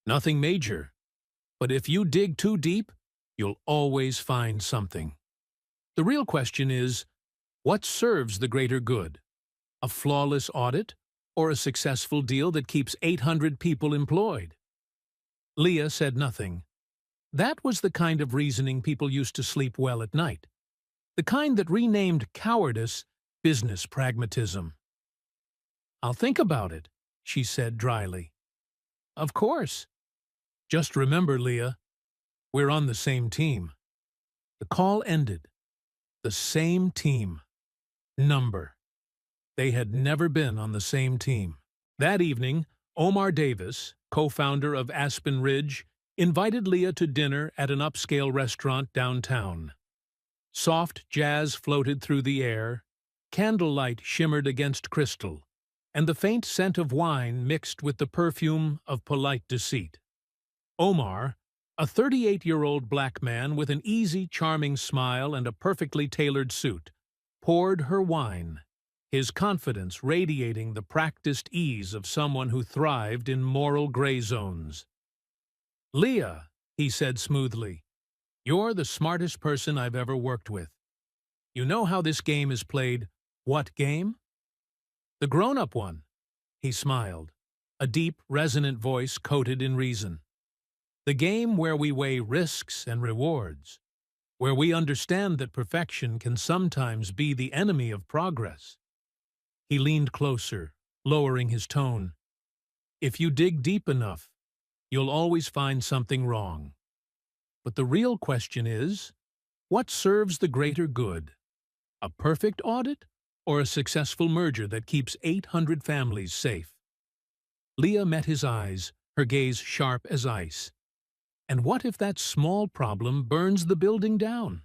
Nothing major. But if you dig too deep, you'll always find something. The real question is, what serves the greater good? A flawless audit, or a successful deal that keeps 800 people employed?" Leah said nothing. That was the kind of reasoning people used to sleep well at night. The kind that renamed cowardice business pragmatism. "I'll think about it," she said dryly. "Of course. Just remember, Leah, we're on the same team." The call ended. The same team. Number. They had never been on the same team. That evening, Omar Davis, co-founder of Aspen Ridge, invited Leah to dinner at an upscale restaurant downtown. Soft jazz floated through the air, candlelight shimmered against crystal, and the faint scent of wine mixed with the perfume of polite deceit. Omar, a 38-year-old black man with an easy, charming smile and a perfectly tailored suit, poured her wine, his confidence radiating the practiced ease of someone who thrived in moral gray zones. "Leah," he said smoothly, "you're the smartest person I've ever worked with. You know how this game is played." "What game?" "The grown-up one," he smiled, a deep, resonant voice coated in reason. "The game where we weigh risks and rewards, where we understand that perfection can sometimes be the enemy of progress." He leaned closer, lowering his tone. "If you dig deep enough, you'll always find something wrong. But the real question is, what serves the greater good? A perfect audit or a successful merger that keeps 800 families safe?" Leah met his eyes, her gaze sharp as ice. "And what if that small problem burns the building down?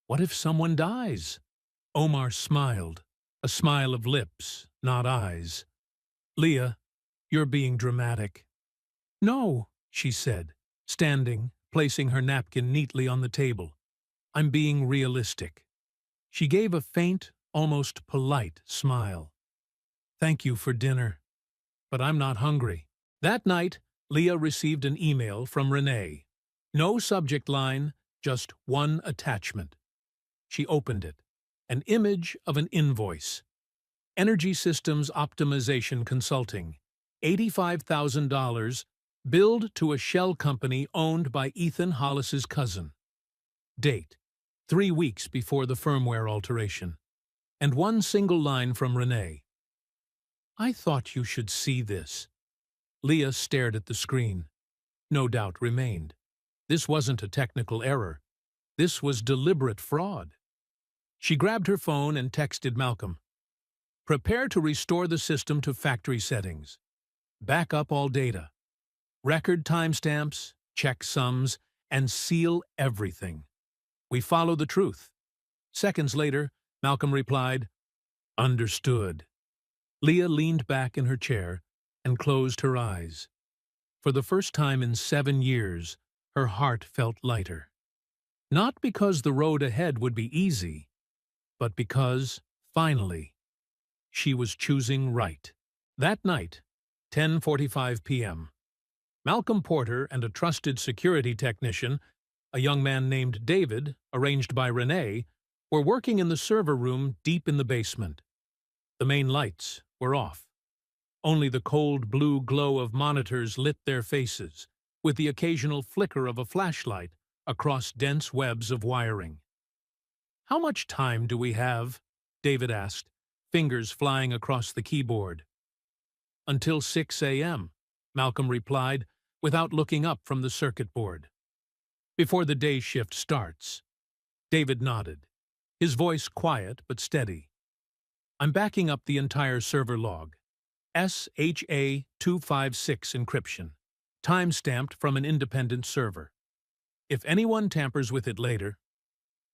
What if someone dies?" Omar smiled, a smile of lips, not eyes. "Leah, you're being dramatic." "No," she said, standing, placing her napkin neatly on the table. "I'm being realistic." She gave a faint, almost polite smile. "Thank you for dinner, but I'm not hungry." That night, Leah received an email from Renee. No subject line, just one attachment. She opened it. An image of an invoice. Energy Systems Optimization Consulting. $85,000, billed to a shell company owned by Ethan Hollis's cousin. Date: 3 weeks before the firmware alteration. And one single line from Renee. "I thought you should see this." Leah stared at the screen. No doubt remained. This wasn't a technical error. This was deliberate fraud. She grabbed her phone and texted Malcolm. "Prepare to restore the system to factory settings. Back up all data. Record timestamps, check sums, and seal everything. We follow the truth." Seconds later, Malcolm replied, "Understood." Leah leaned back in her chair and closed her eyes. For the first time in 7 years, her heart felt lighter. Not because the road ahead would be easy, but because, finally, she was choosing right. That night, 10:45 p.m., Malcolm Porter and a trusted security technician, a young man named David, arranged by Renee, were working in the server room deep in the basement. The main lights were off. Only the cold blue glow of monitors lit their faces, with the occasional flicker of a flashlight across dense webs of wiring. "How much time do we have?" David asked, fingers flying across the keyboard. "Until 6 a.m., Malcolm replied, without looking up from the circuit board. "Before the day shift starts." David nodded, his voice quiet but steady. "I'm backing up the entire server log. SHA-256 encryption, time-stamped from an independent server. If anyone tampers with it later,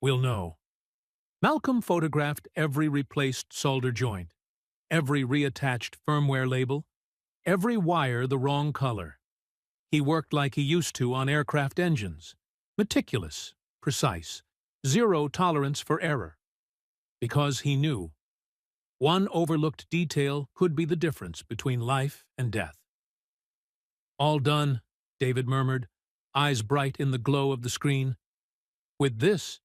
we'll know." Malcolm photographed every replaced solder joint, every reattached firmware label, every wire the wrong color. He worked like he used to on aircraft engines, meticulous, precise, zero tolerance for error. Because he knew one overlooked detail could be the difference between life and death. "All done," David murmured, eyes bright in the glow of the screen. "With this,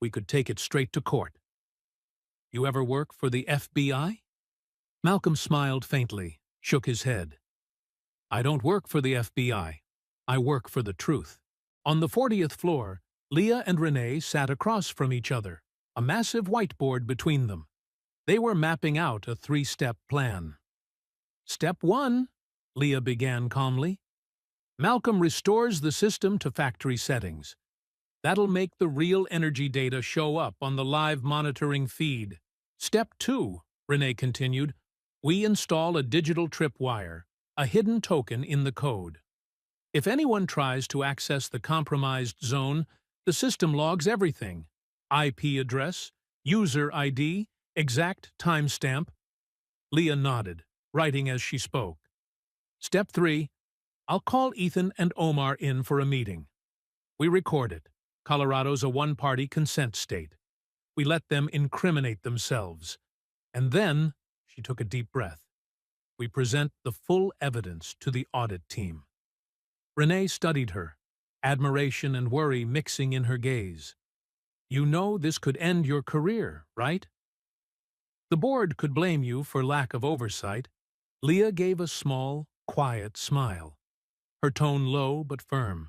we could take it straight to court." "You ever work for the FBI?" Malcolm smiled faintly, shook his head. "I don't work for the FBI. I work for the truth." On the 40th floor, Leah and Renee sat across from each other, a massive whiteboard between them. They were mapping out a 3-step plan. "Step 1, Leah began calmly. "Malcolm restores the system to factory settings. That'll make the real energy data show up on the live monitoring feed. Step 2, Renee continued, "we install a digital tripwire, a hidden token in the code. If anyone tries to access the compromised zone, the system logs everything: IP address, user ID, exact timestamp. Leah nodded, writing as she spoke. Step 3. I'll call Ethan and Omar in for a meeting. We record it. Colorado's a one-party consent state. We let them incriminate themselves. And then, she took a deep breath, we present the full evidence to the audit team. Renee studied her, admiration and worry mixing in her gaze. You know this could end your career, right? The board could blame you for lack of oversight. Leah gave a small, quiet smile, her tone low but firm.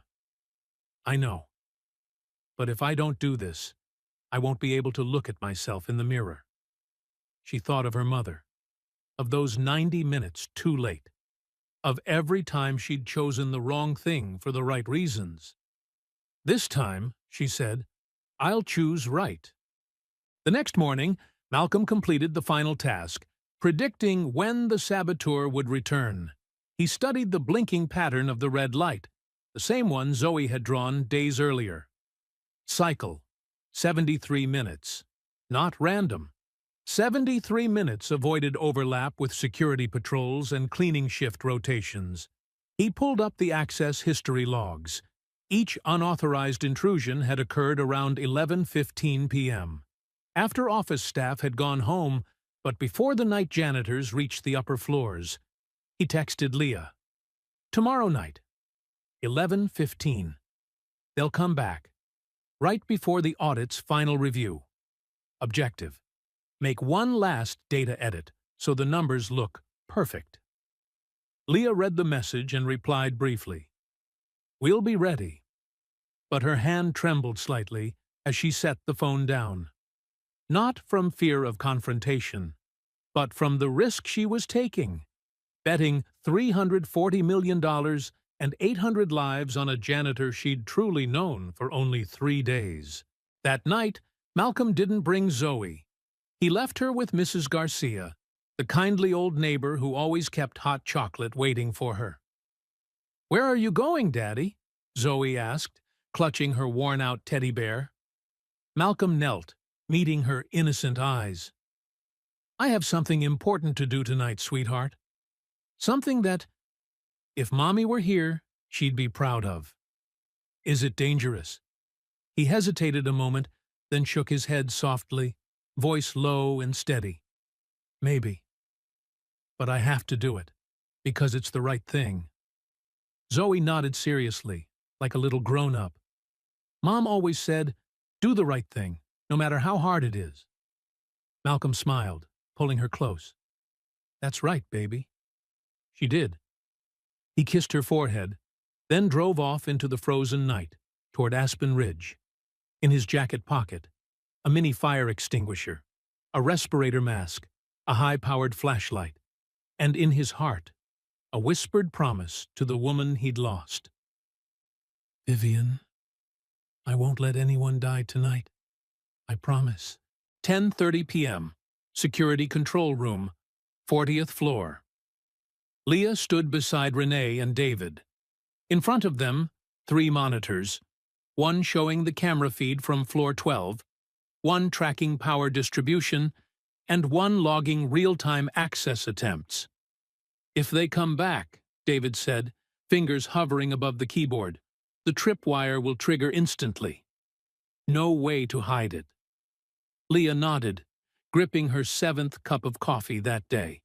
I know. But if I don't do this, I won't be able to look at myself in the mirror. She thought of her mother, of those 90 minutes too late, of every time she'd chosen the wrong thing for the right reasons. This time, she said, I'll choose right. The next morning, Malcolm completed the final task, predicting when the saboteur would return. He studied the blinking pattern of the red light, the same one Zoe had drawn days earlier. Cycle, 73 minutes. Not random. 73 minutes avoided overlap with security patrols and cleaning shift rotations. He pulled up the access history logs. Each unauthorized intrusion had occurred around 11:15 p.m. After office staff had gone home, but before the night janitors reached the upper floors. He texted Leah. Tomorrow night, 11:15. They'll come back, right before the audit's final review. Objective. Make one last data edit so the numbers look perfect. Leah read the message and replied briefly. We'll be ready. But her hand trembled slightly as she set the phone down. Not from fear of confrontation, but from the risk she was taking, betting $340 million and 800 lives on a janitor she'd truly known for only 3 days. That night, Malcolm didn't bring Zoe. He left her with Mrs. Garcia, the kindly old neighbor who always kept hot chocolate waiting for her. Where are you going, Daddy? Zoe asked, clutching her worn-out teddy bear. Malcolm knelt, meeting her innocent eyes. I have something important to do tonight, sweetheart. Something that, if Mommy were here, she'd be proud of. Is it dangerous? He hesitated a moment, then shook his head softly, voice low and steady. Maybe. But I have to do it, because it's the right thing. Zoe nodded seriously, like a little grown-up. Mom always said, do the right thing, no matter how hard it is. Malcolm smiled, pulling her close. That's right, baby. She did. He kissed her forehead, then drove off into the frozen night, toward Aspen Ridge. In his jacket pocket, a mini fire extinguisher, a respirator mask, a high-powered flashlight, and in his heart, a whispered promise to the woman he'd lost. Vivian, I won't let anyone die tonight. I promise. 10:30 p.m. Security Control Room, 40th floor. Leah stood beside Renee and David. In front of them, 3 monitors, one showing the camera feed from floor 12, one tracking power distribution, and one logging real-time access attempts. If they come back, David said, fingers hovering above the keyboard, the tripwire will trigger instantly. No way to hide it. Leah nodded, gripping her 7th cup of coffee that day.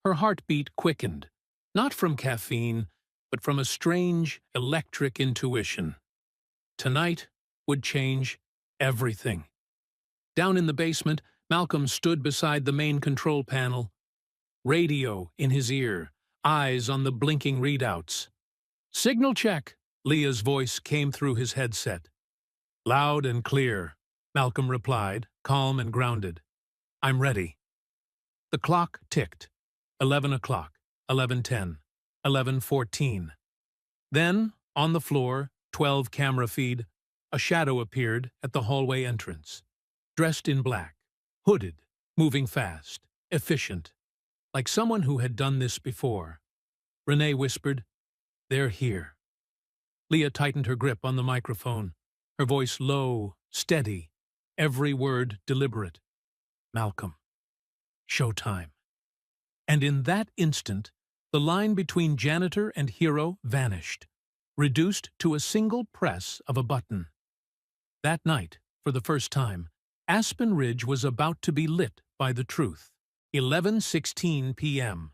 Her heartbeat quickened, not from caffeine, but from a strange, electric intuition. Tonight would change everything. Down in the basement, Malcolm stood beside the main control panel, radio in his ear, eyes on the blinking readouts. Signal check, Leah's voice came through his headset. Loud and clear, Malcolm replied, calm and grounded. I'm ready. The clock ticked. 11 o'clock, 11:10, 11:14. Then, on the floor, 12 camera feed, a shadow appeared at the hallway entrance. Dressed in black, hooded, moving fast, efficient, like someone who had done this before. Renee whispered, They're here. Leah tightened her grip on the microphone, her voice low, steady, every word deliberate. Malcolm. Showtime. And in that instant, the line between janitor and hero vanished, reduced to a single press of a button. That night, for the first time, Aspen Ridge was about to be lit by the truth. 11:16 p.m.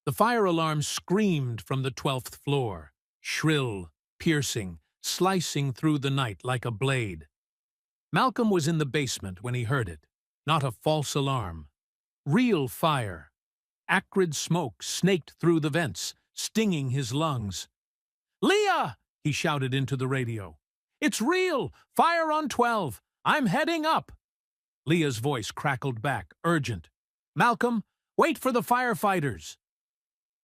The fire alarm screamed from the 12th floor, shrill, piercing, slicing through the night like a blade. Malcolm was in the basement when he heard it. Not a false alarm. Real fire. Acrid smoke snaked through the vents, stinging his lungs. "Leah!" he shouted into the radio. "It's real! Fire on 12! I'm heading up!" Leah's voice crackled back, urgent. "Malcolm, wait for the firefighters!"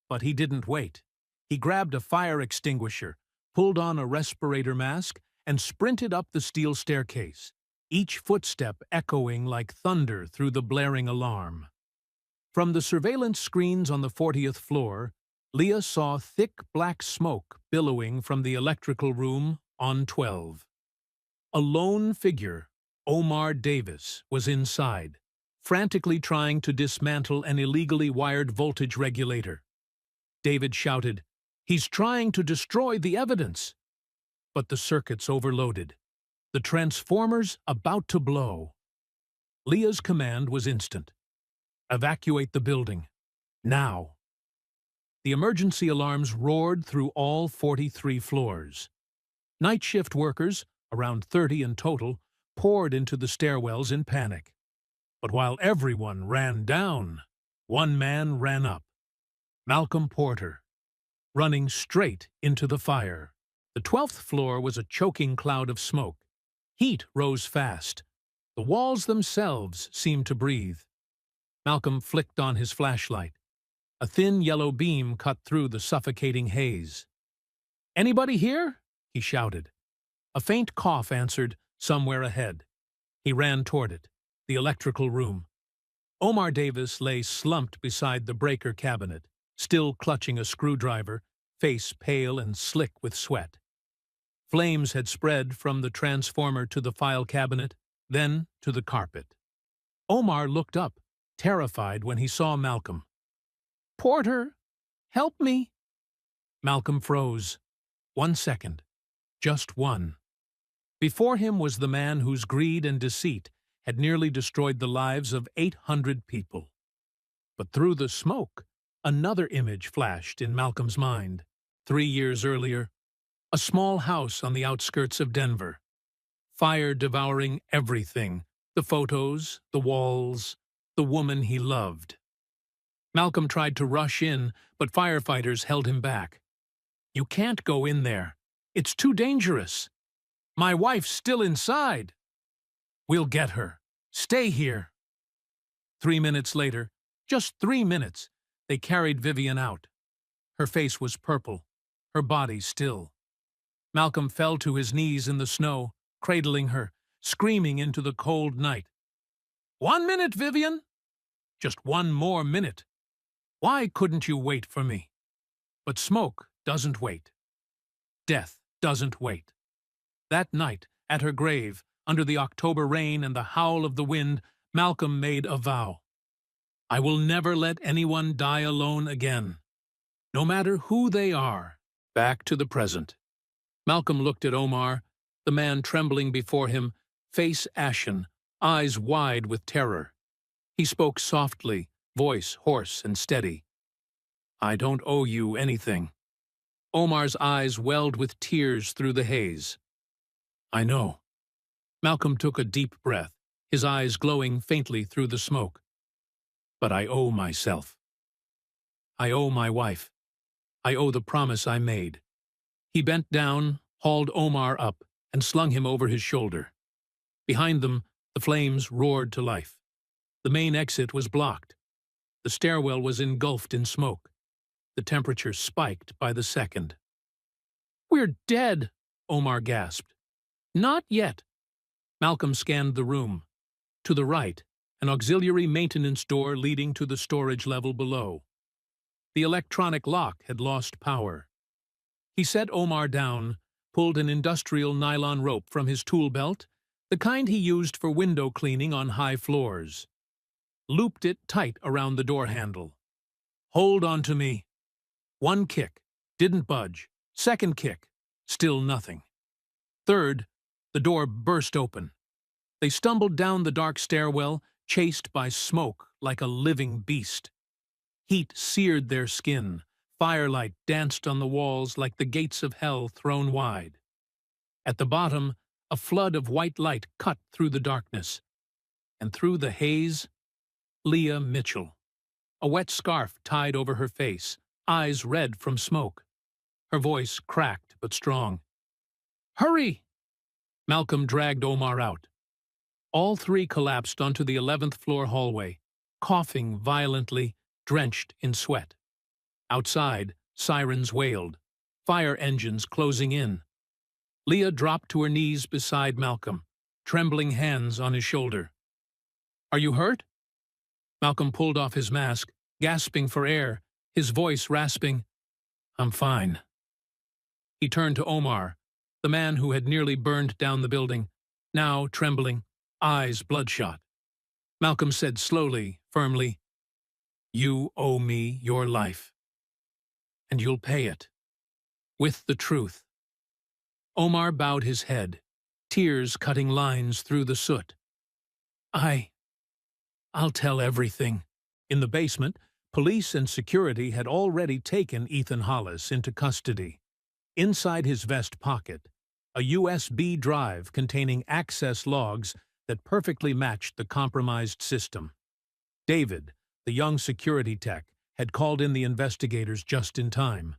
But he didn't wait. He grabbed a fire extinguisher, pulled on a respirator mask, and sprinted up the steel staircase, each footstep echoing like thunder through the blaring alarm. From the surveillance screens on the 40th floor, Leah saw thick black smoke billowing from the electrical room on 12. A lone figure, Omar Davis, was inside, frantically trying to dismantle an illegally wired voltage regulator. David shouted, "He's trying to destroy the evidence!" But the circuits overloaded. The transformers about to blow. Leah's command was instant. "Evacuate the building. Now." The emergency alarms roared through all 43 floors. Night shift workers, around 30 in total, poured into the stairwells in panic. But while everyone ran down, one man ran up. Malcolm Porter, running straight into the fire. The 12th floor was a choking cloud of smoke. Heat rose fast. The walls themselves seemed to breathe. Malcolm flicked on his flashlight. A thin yellow beam cut through the suffocating haze. "Anybody here?" he shouted. A faint cough answered, somewhere ahead. He ran toward it, the electrical room. Omar Davis lay slumped beside the breaker cabinet, still clutching a screwdriver, face pale and slick with sweat. Flames had spread from the transformer to the file cabinet, then to the carpet. Omar looked up, terrified when he saw Malcolm. "Porter, help me!" Malcolm froze. 1 second. Just one. Before him was the man whose greed and deceit had nearly destroyed the lives of 800 people. But through the smoke, another image flashed in Malcolm's mind. 3 years earlier, a small house on the outskirts of Denver. Fire devouring everything, the photos, the walls, the woman he loved. Malcolm tried to rush in, but firefighters held him back. "You can't go in there. It's too dangerous. My wife's still inside." "We'll get her. Stay here." 3 minutes later, just 3 minutes, they carried Vivian out. Her face was purple, her body still. Malcolm fell to his knees in the snow, cradling her, screaming into the cold night. "1 minute, Vivian! Just 1 more minute. Why couldn't you wait for me?" But smoke doesn't wait. Death doesn't wait. That night, at her grave, under the October rain and the howl of the wind, Malcolm made a vow. "I will never let anyone die alone again, no matter who they are." Back to the present. Malcolm looked at Omar, the man trembling before him, face ashen, eyes wide with terror. He spoke softly, voice hoarse and steady. "I don't owe you anything." Omar's eyes welled with tears through the haze. "I know." Malcolm took a deep breath, his eyes glowing faintly through the smoke. "But I owe myself. I owe my wife. I owe the promise I made." He bent down, hauled Omar up, and slung him over his shoulder. Behind them, the flames roared to life. The main exit was blocked. The stairwell was engulfed in smoke. The temperature spiked by the second. "We're dead," Omar gasped. "Not yet." Malcolm scanned the room. To the right, an auxiliary maintenance door leading to the storage level below. The electronic lock had lost power. He set Omar down, pulled an industrial nylon rope from his tool belt, the kind he used for window cleaning on high floors. Looped it tight around the door handle. Hold on to me. One kick. Didn't budge. Second kick. Still nothing. Third, the door burst open. They stumbled down the dark stairwell, chased by smoke like a living beast. Heat seared their skin. Firelight danced on the walls like the gates of hell thrown wide. At the bottom, a flood of white light cut through the darkness. And through the haze, Leah Mitchell. A wet scarf tied over her face, eyes red from smoke. Her voice cracked but strong. "Hurry!" Malcolm dragged Omar out. All three collapsed onto the 11th floor hallway, coughing violently, drenched in sweat. Outside, sirens wailed, fire engines closing in. Leah dropped to her knees beside Malcolm, trembling hands on his shoulder. "Are you hurt?" Malcolm pulled off his mask, gasping for air, his voice rasping. "I'm fine." He turned to Omar, the man who had nearly burned down the building, now trembling, eyes bloodshot. Malcolm said slowly, firmly, "You owe me your life. And you'll pay it. With the truth." Omar bowed his head, tears cutting lines through the soot. I'll tell everything." In the basement, police and security had already taken Ethan Hollis into custody. Inside his vest pocket, a USB drive containing access logs that perfectly matched the compromised system. David, the young security tech, had called in the investigators just in time.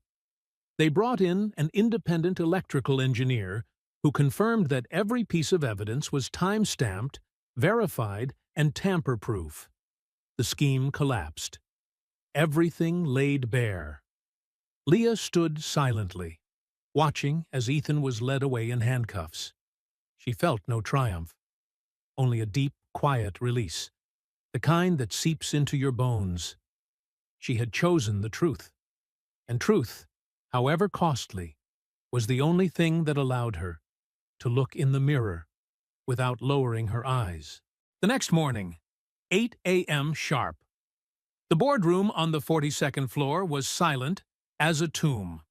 They brought in an independent electrical engineer who confirmed that every piece of evidence was time-stamped, verified, and tamper-proof. The scheme collapsed. Everything laid bare. Leah stood silently, watching as Ethan was led away in handcuffs. She felt no triumph, only a deep, quiet release, the kind that seeps into your bones. She had chosen the truth, and truth, however costly, was the only thing that allowed her to look in the mirror without lowering her eyes. The next morning, 8 a.m. sharp. The boardroom on the 42nd floor was silent as a tomb.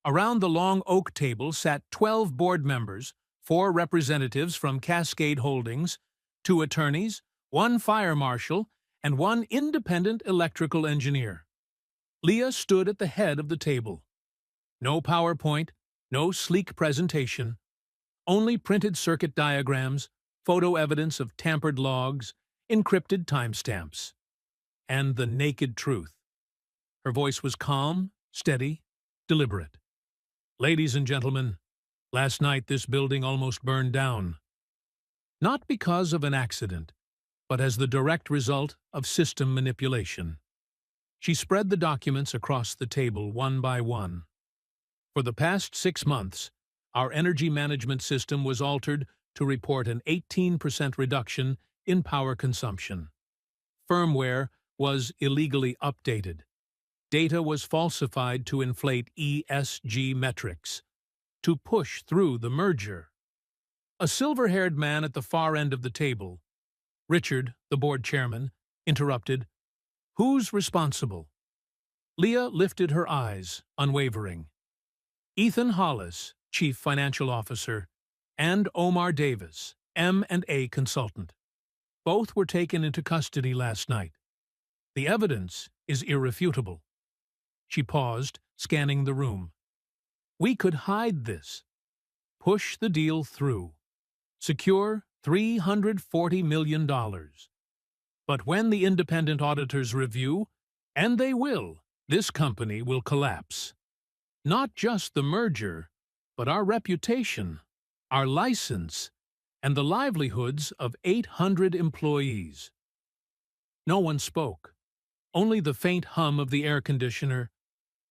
Around the long oak table sat 12 board members, 4 representatives from Cascade Holdings, 2 attorneys, 1 fire marshal, and 1 independent electrical engineer. Leah stood at the head of the table. No PowerPoint, no sleek presentation, only printed circuit diagrams, photo evidence of tampered logs, encrypted timestamps, and the naked truth. Her voice was calm, steady, deliberate. "Ladies and gentlemen, last night this building almost burned down. Not because of an accident, but as the direct result of system manipulation." She spread the documents across the table one by one. For the past 6 months, our energy management system was altered to report an 18% reduction in power consumption. Firmware was illegally updated. Data was falsified to inflate ESG metrics, to push through the merger. A silver-haired man at the far end of the table, Richard, the board chairman, interrupted, "Who's responsible?" Leah lifted her eyes, unwavering. "Ethan Hollis, Chief Financial Officer, and Omar Davis, M&A consultant. Both were taken into custody last night. The evidence is irrefutable." She paused, scanning the room. "We could hide this, push the deal through, secure $340 million. But when the independent auditors review, and they will, this company will collapse. Not just the merger, but our reputation, our license, and the livelihoods of 800 employees." No one spoke, only the faint hum of the air conditioner,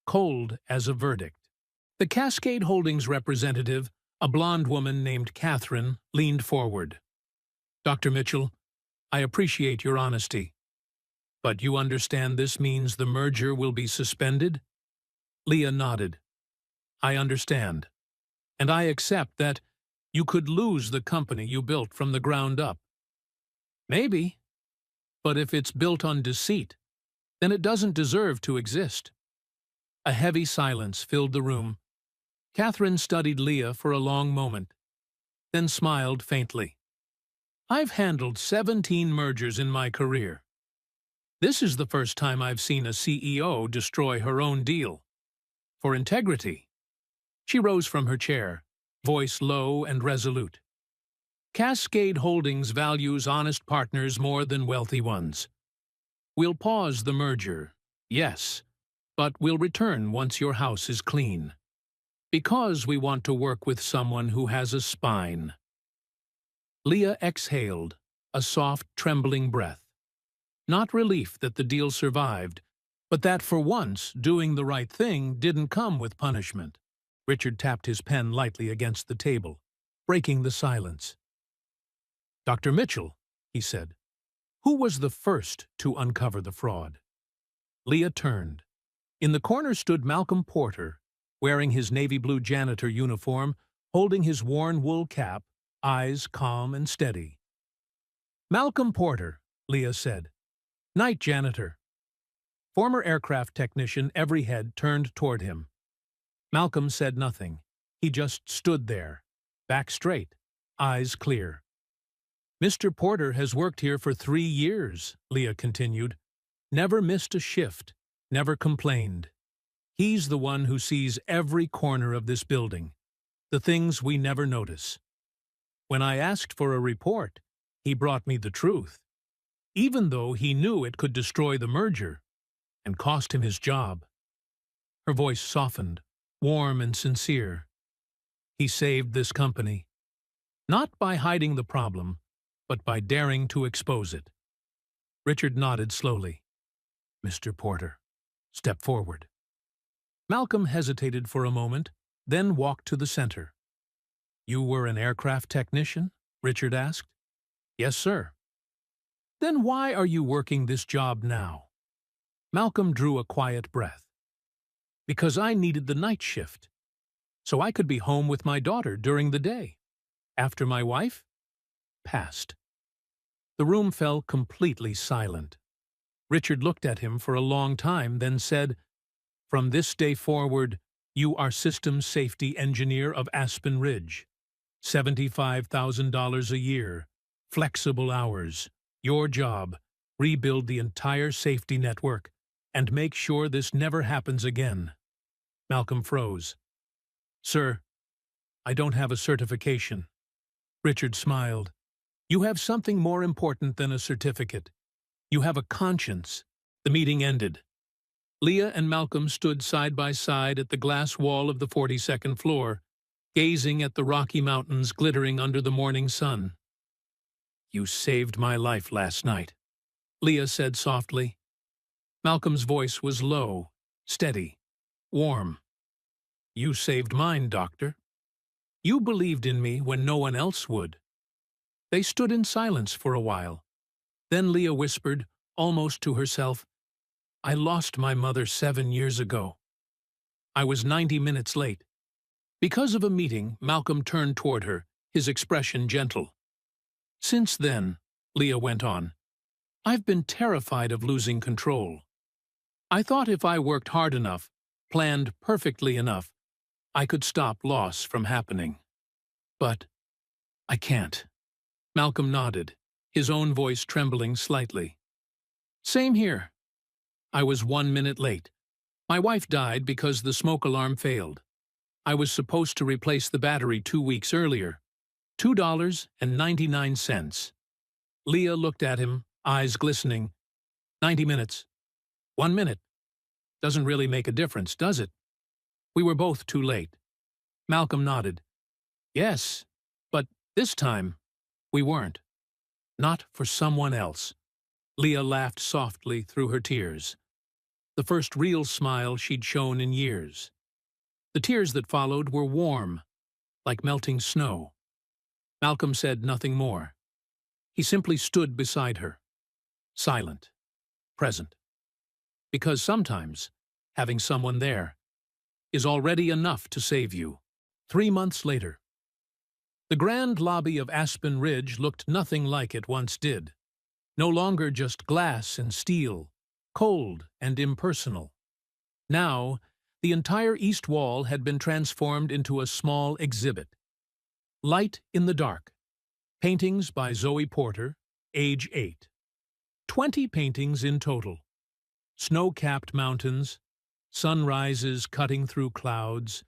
cold as a verdict. The Cascade Holdings representative, a blonde woman named Catherine, leaned forward. "Dr. Mitchell, I appreciate your honesty. But you understand this means the merger will be suspended?" Leah nodded. "I understand. And I accept that you could lose the company you built from the ground up." "Maybe. But if it's built on deceit, then it doesn't deserve to exist. A heavy silence filled the room. Catherine studied Leah for a long moment, then smiled faintly. I've handled 17 mergers in my career. This is the first time I've seen a CEO destroy her own deal. For integrity. She rose from her chair, voice low and resolute. Cascade Holdings values honest partners more than wealthy ones. We'll pause the merger, yes, but we'll return once your house is clean. Because we want to work with someone who has a spine. Leah exhaled, a soft, trembling breath. Not relief that the deal survived, but that for once doing the right thing didn't come with punishment. Richard tapped his pen lightly against the table, breaking the silence. Dr. Mitchell, he said, who was the first to uncover the fraud? Leah turned. In the corner stood Malcolm Porter, wearing his navy blue janitor uniform, holding his worn wool cap, eyes calm and steady. Malcolm Porter, Leah said. Night janitor. Former aircraft technician, every head turned toward him. Malcolm said nothing. He just stood there, back straight, eyes clear. Mr. Porter has worked here for 3 years, Leah continued. Never missed a shift, never complained. He's the one who sees every corner of this building, the things we never notice. When I asked for a report, he brought me the truth, even though he knew it could destroy the merger and cost him his job. Her voice softened, warm and sincere. He saved this company, not by hiding the problem, but by daring to expose it. Richard nodded slowly. Mr. Porter, step forward. Malcolm hesitated for a moment, then walked to the center. You were an aircraft technician? Richard asked. Yes, sir. Then why are you working this job now? Malcolm drew a quiet breath. Because I needed the night shift, so I could be home with my daughter during the day, after my wife passed. The room fell completely silent. Richard looked at him for a long time, then said, From this day forward, you are Systems Safety Engineer of Aspen Ridge. $75,000 a year, flexible hours. Your job, rebuild the entire safety network and make sure this never happens again. Malcolm froze. Sir, I don't have a certification. Richard smiled. You have something more important than a certificate. You have a conscience. The meeting ended. Leah and Malcolm stood side by side at the glass wall of the 42nd floor, gazing at the Rocky Mountains glittering under the morning sun. You saved my life last night, Leah said softly. Malcolm's voice was low, steady, warm. You saved mine, Doctor. You believed in me when no one else would. They stood in silence for a while. Then Leah whispered, almost to herself, I lost my mother 7 years ago. I was 90 minutes late. Because of a meeting, Malcolm turned toward her, his expression gentle. Since then, Leah went on, I've been terrified of losing control. I thought if I worked hard enough, planned perfectly enough, I could stop loss from happening. But I can't. Malcolm nodded, his own voice trembling slightly. Same here. I was 1 minute late. My wife died because the smoke alarm failed. I was supposed to replace the battery 2 weeks earlier. $2.99. Leah looked at him, eyes glistening. 90 minutes. 1 minute. Doesn't really make a difference, does it? We were both too late. Malcolm nodded. Yes, but this time, we weren't. Not for someone else. Leah laughed softly through her tears. The first real smile she'd shown in years. The tears that followed were warm, like melting snow. Malcolm said nothing more. He simply stood beside her, silent, present. Because sometimes, having someone there is already enough to save you. 3 months later. The grand lobby of Aspen Ridge looked nothing like it once did. No longer just glass and steel, cold and impersonal. Now, the entire east wall had been transformed into a small exhibit. Light in the Dark. Paintings by Zoe Porter, age 8. 20 paintings in total. Snow-capped mountains, sunrises cutting through clouds,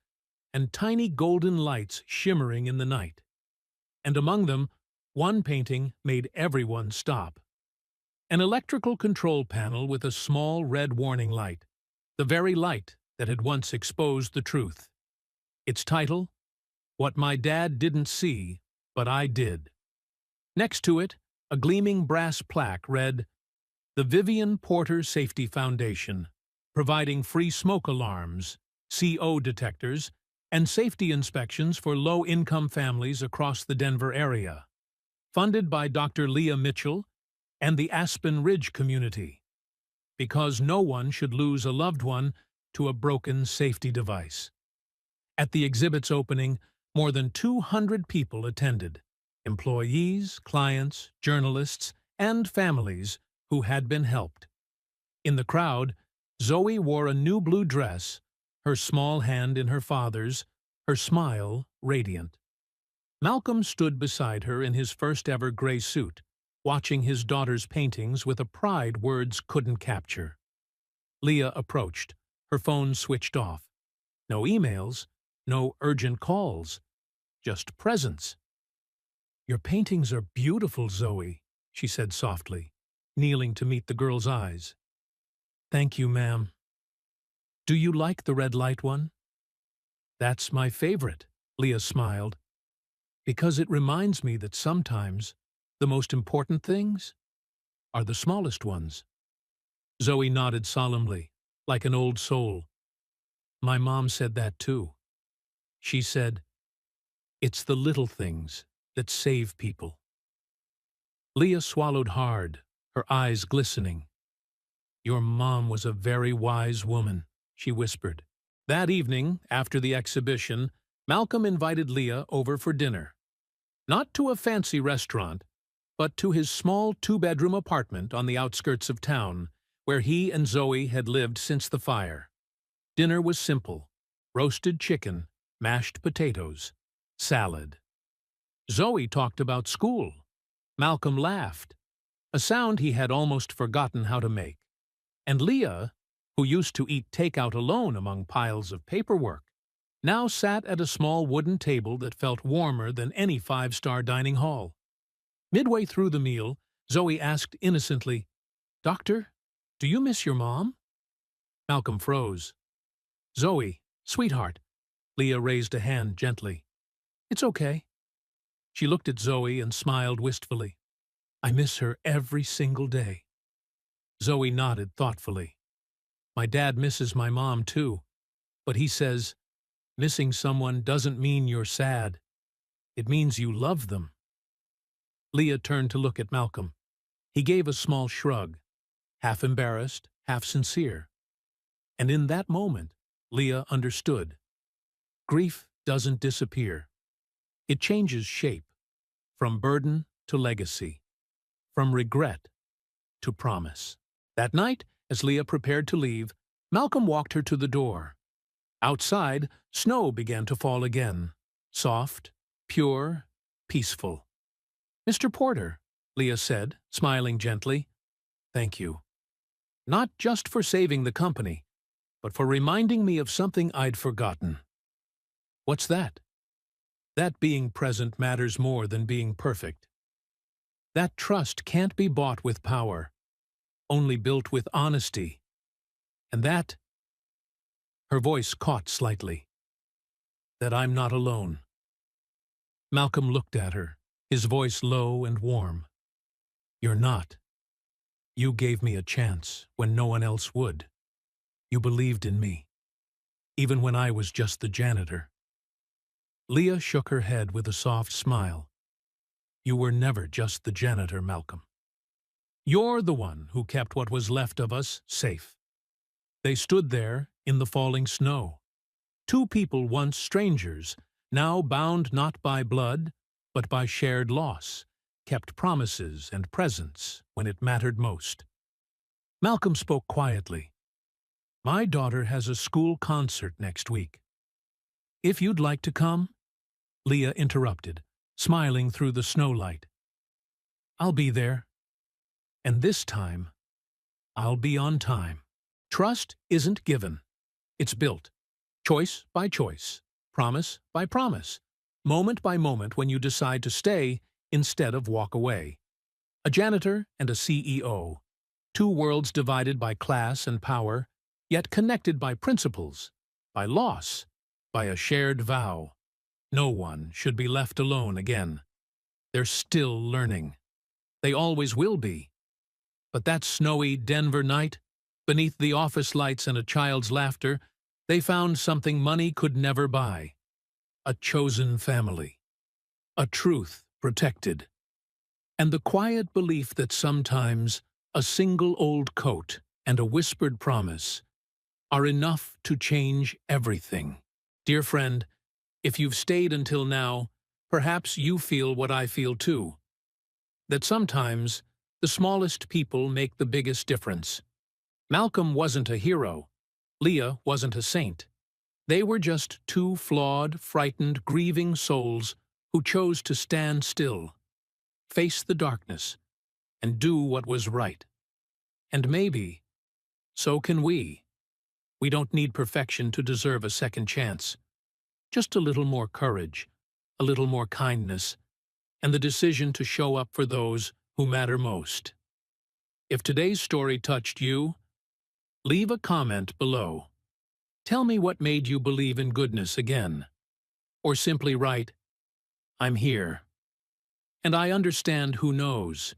and tiny golden lights shimmering in the night. And among them, one painting made everyone stop. An electrical control panel with a small red warning light, the very light that had once exposed the truth. Its title, What My Dad Didn't See, But I Did. Next to it, a gleaming brass plaque read, The Vivian Porter Safety Foundation, providing free smoke alarms, CO detectors, and safety inspections for low-income families across the Denver area. Funded by Dr. Leah Mitchell and the Aspen Ridge community. Because no one should lose a loved one to a broken safety device. At the exhibit's opening, more than 200 people attended. Employees, clients, journalists, and families who had been helped. In the crowd, Zoe wore a new blue dress, her small hand in her father's, her smile radiant. Malcolm stood beside her in his first-ever gray suit, watching his daughter's paintings with a pride words couldn't capture. Leah approached, her phone switched off. No emails, no urgent calls, just presence. "Your paintings are beautiful, Zoe," she said softly, kneeling to meet the girl's eyes. "Thank you, ma'am." "Do you like the red light one?" "That's my favorite," Leah smiled, "because it reminds me that sometimes the most important things are the smallest ones." Zoe nodded solemnly, like an old soul. "My mom said that too. She said, it's the little things that save people." Leah swallowed hard, her eyes glistening. "Your mom was a very wise woman," she whispered. That evening, after the exhibition, Malcolm invited Leah over for dinner. Not to a fancy restaurant, but to his small two-bedroom apartment on the outskirts of town, where he and Zoe had lived since the fire. Dinner was simple: roasted chicken, mashed potatoes, salad. Zoe talked about school. Malcolm laughed, a sound he had almost forgotten how to make. And Leah, who used to eat takeout alone among piles of paperwork, now sat at a small wooden table that felt warmer than any five-star dining hall. Midway through the meal, Zoe asked innocently, "Doctor, do you miss your mom?" Malcolm froze. "Zoe, sweetheart." Leah raised a hand gently. "It's okay." She looked at Zoe and smiled wistfully. "I miss her every single day." Zoe nodded thoughtfully. "My dad misses my mom too, but he says, missing someone doesn't mean you're sad. It means you love them." Leah turned to look at Malcolm. He gave a small shrug, half embarrassed, half sincere. And in that moment, Leah understood. Grief doesn't disappear. It changes shape, from burden to legacy, from regret to promise. That night, as Leah prepared to leave, Malcolm walked her to the door. Outside, snow began to fall again, soft, pure, peaceful. "Mr. Porter," Leah said, smiling gently, "thank you. Not just for saving the company, but for reminding me of something I'd forgotten." "What's that?" "That being present matters more than being perfect. That trust can't be bought with power, only built with honesty. And that," her voice caught slightly, "that I'm not alone." Malcolm looked at her, his voice low and warm. "You're not. You gave me a chance when no one else would. You believed in me, even when I was just the janitor." Leah shook her head with a soft smile. "You were never just the janitor, Malcolm. You're the one who kept what was left of us safe." They stood there in the falling snow. Two people once strangers, now bound not by blood, but by shared loss, kept promises and presence when it mattered most. Malcolm spoke quietly. My daughter has a school concert next week. If you'd like to come, Leah interrupted, smiling through the snowlight. I'll be there. And this time, I'll be on time. Trust isn't given. It's built. Choice by choice. Promise by promise. Moment by moment when you decide to stay instead of walk away. A janitor and a CEO. Two worlds divided by class and power, yet connected by principles, by loss, by a shared vow. No one should be left alone again. They're still learning. They always will be. But that snowy Denver night, beneath the office lights and a child's laughter, they found something money could never buy. A chosen family. A truth protected. And the quiet belief that sometimes a single old coat and a whispered promise are enough to change everything. Dear friend, if you've stayed until now, perhaps you feel what I feel too. That sometimes the smallest people make the biggest difference. Malcolm wasn't a hero. Leah wasn't a saint. They were just two flawed, frightened, grieving souls who chose to stand still, face the darkness, and do what was right. And maybe, so can we. We don't need perfection to deserve a second chance. Just a little more courage, a little more kindness, and the decision to show up for those who matter most. If today's story touched you, leave a comment below. Tell me what made you believe in goodness again. Or simply write, I'm here. And I understand who knows.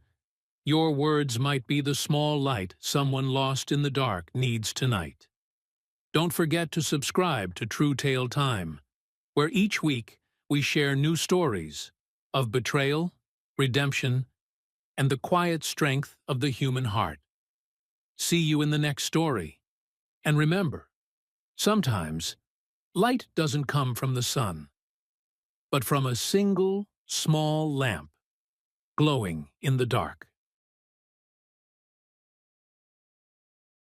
Your words might be the small light someone lost in the dark needs tonight. Don't forget to subscribe to True Tale Time, where each week we share new stories of betrayal, redemption, and the quiet strength of the human heart. See you in the next story. And remember, sometimes light doesn't come from the sun, but from a single small lamp glowing in the dark.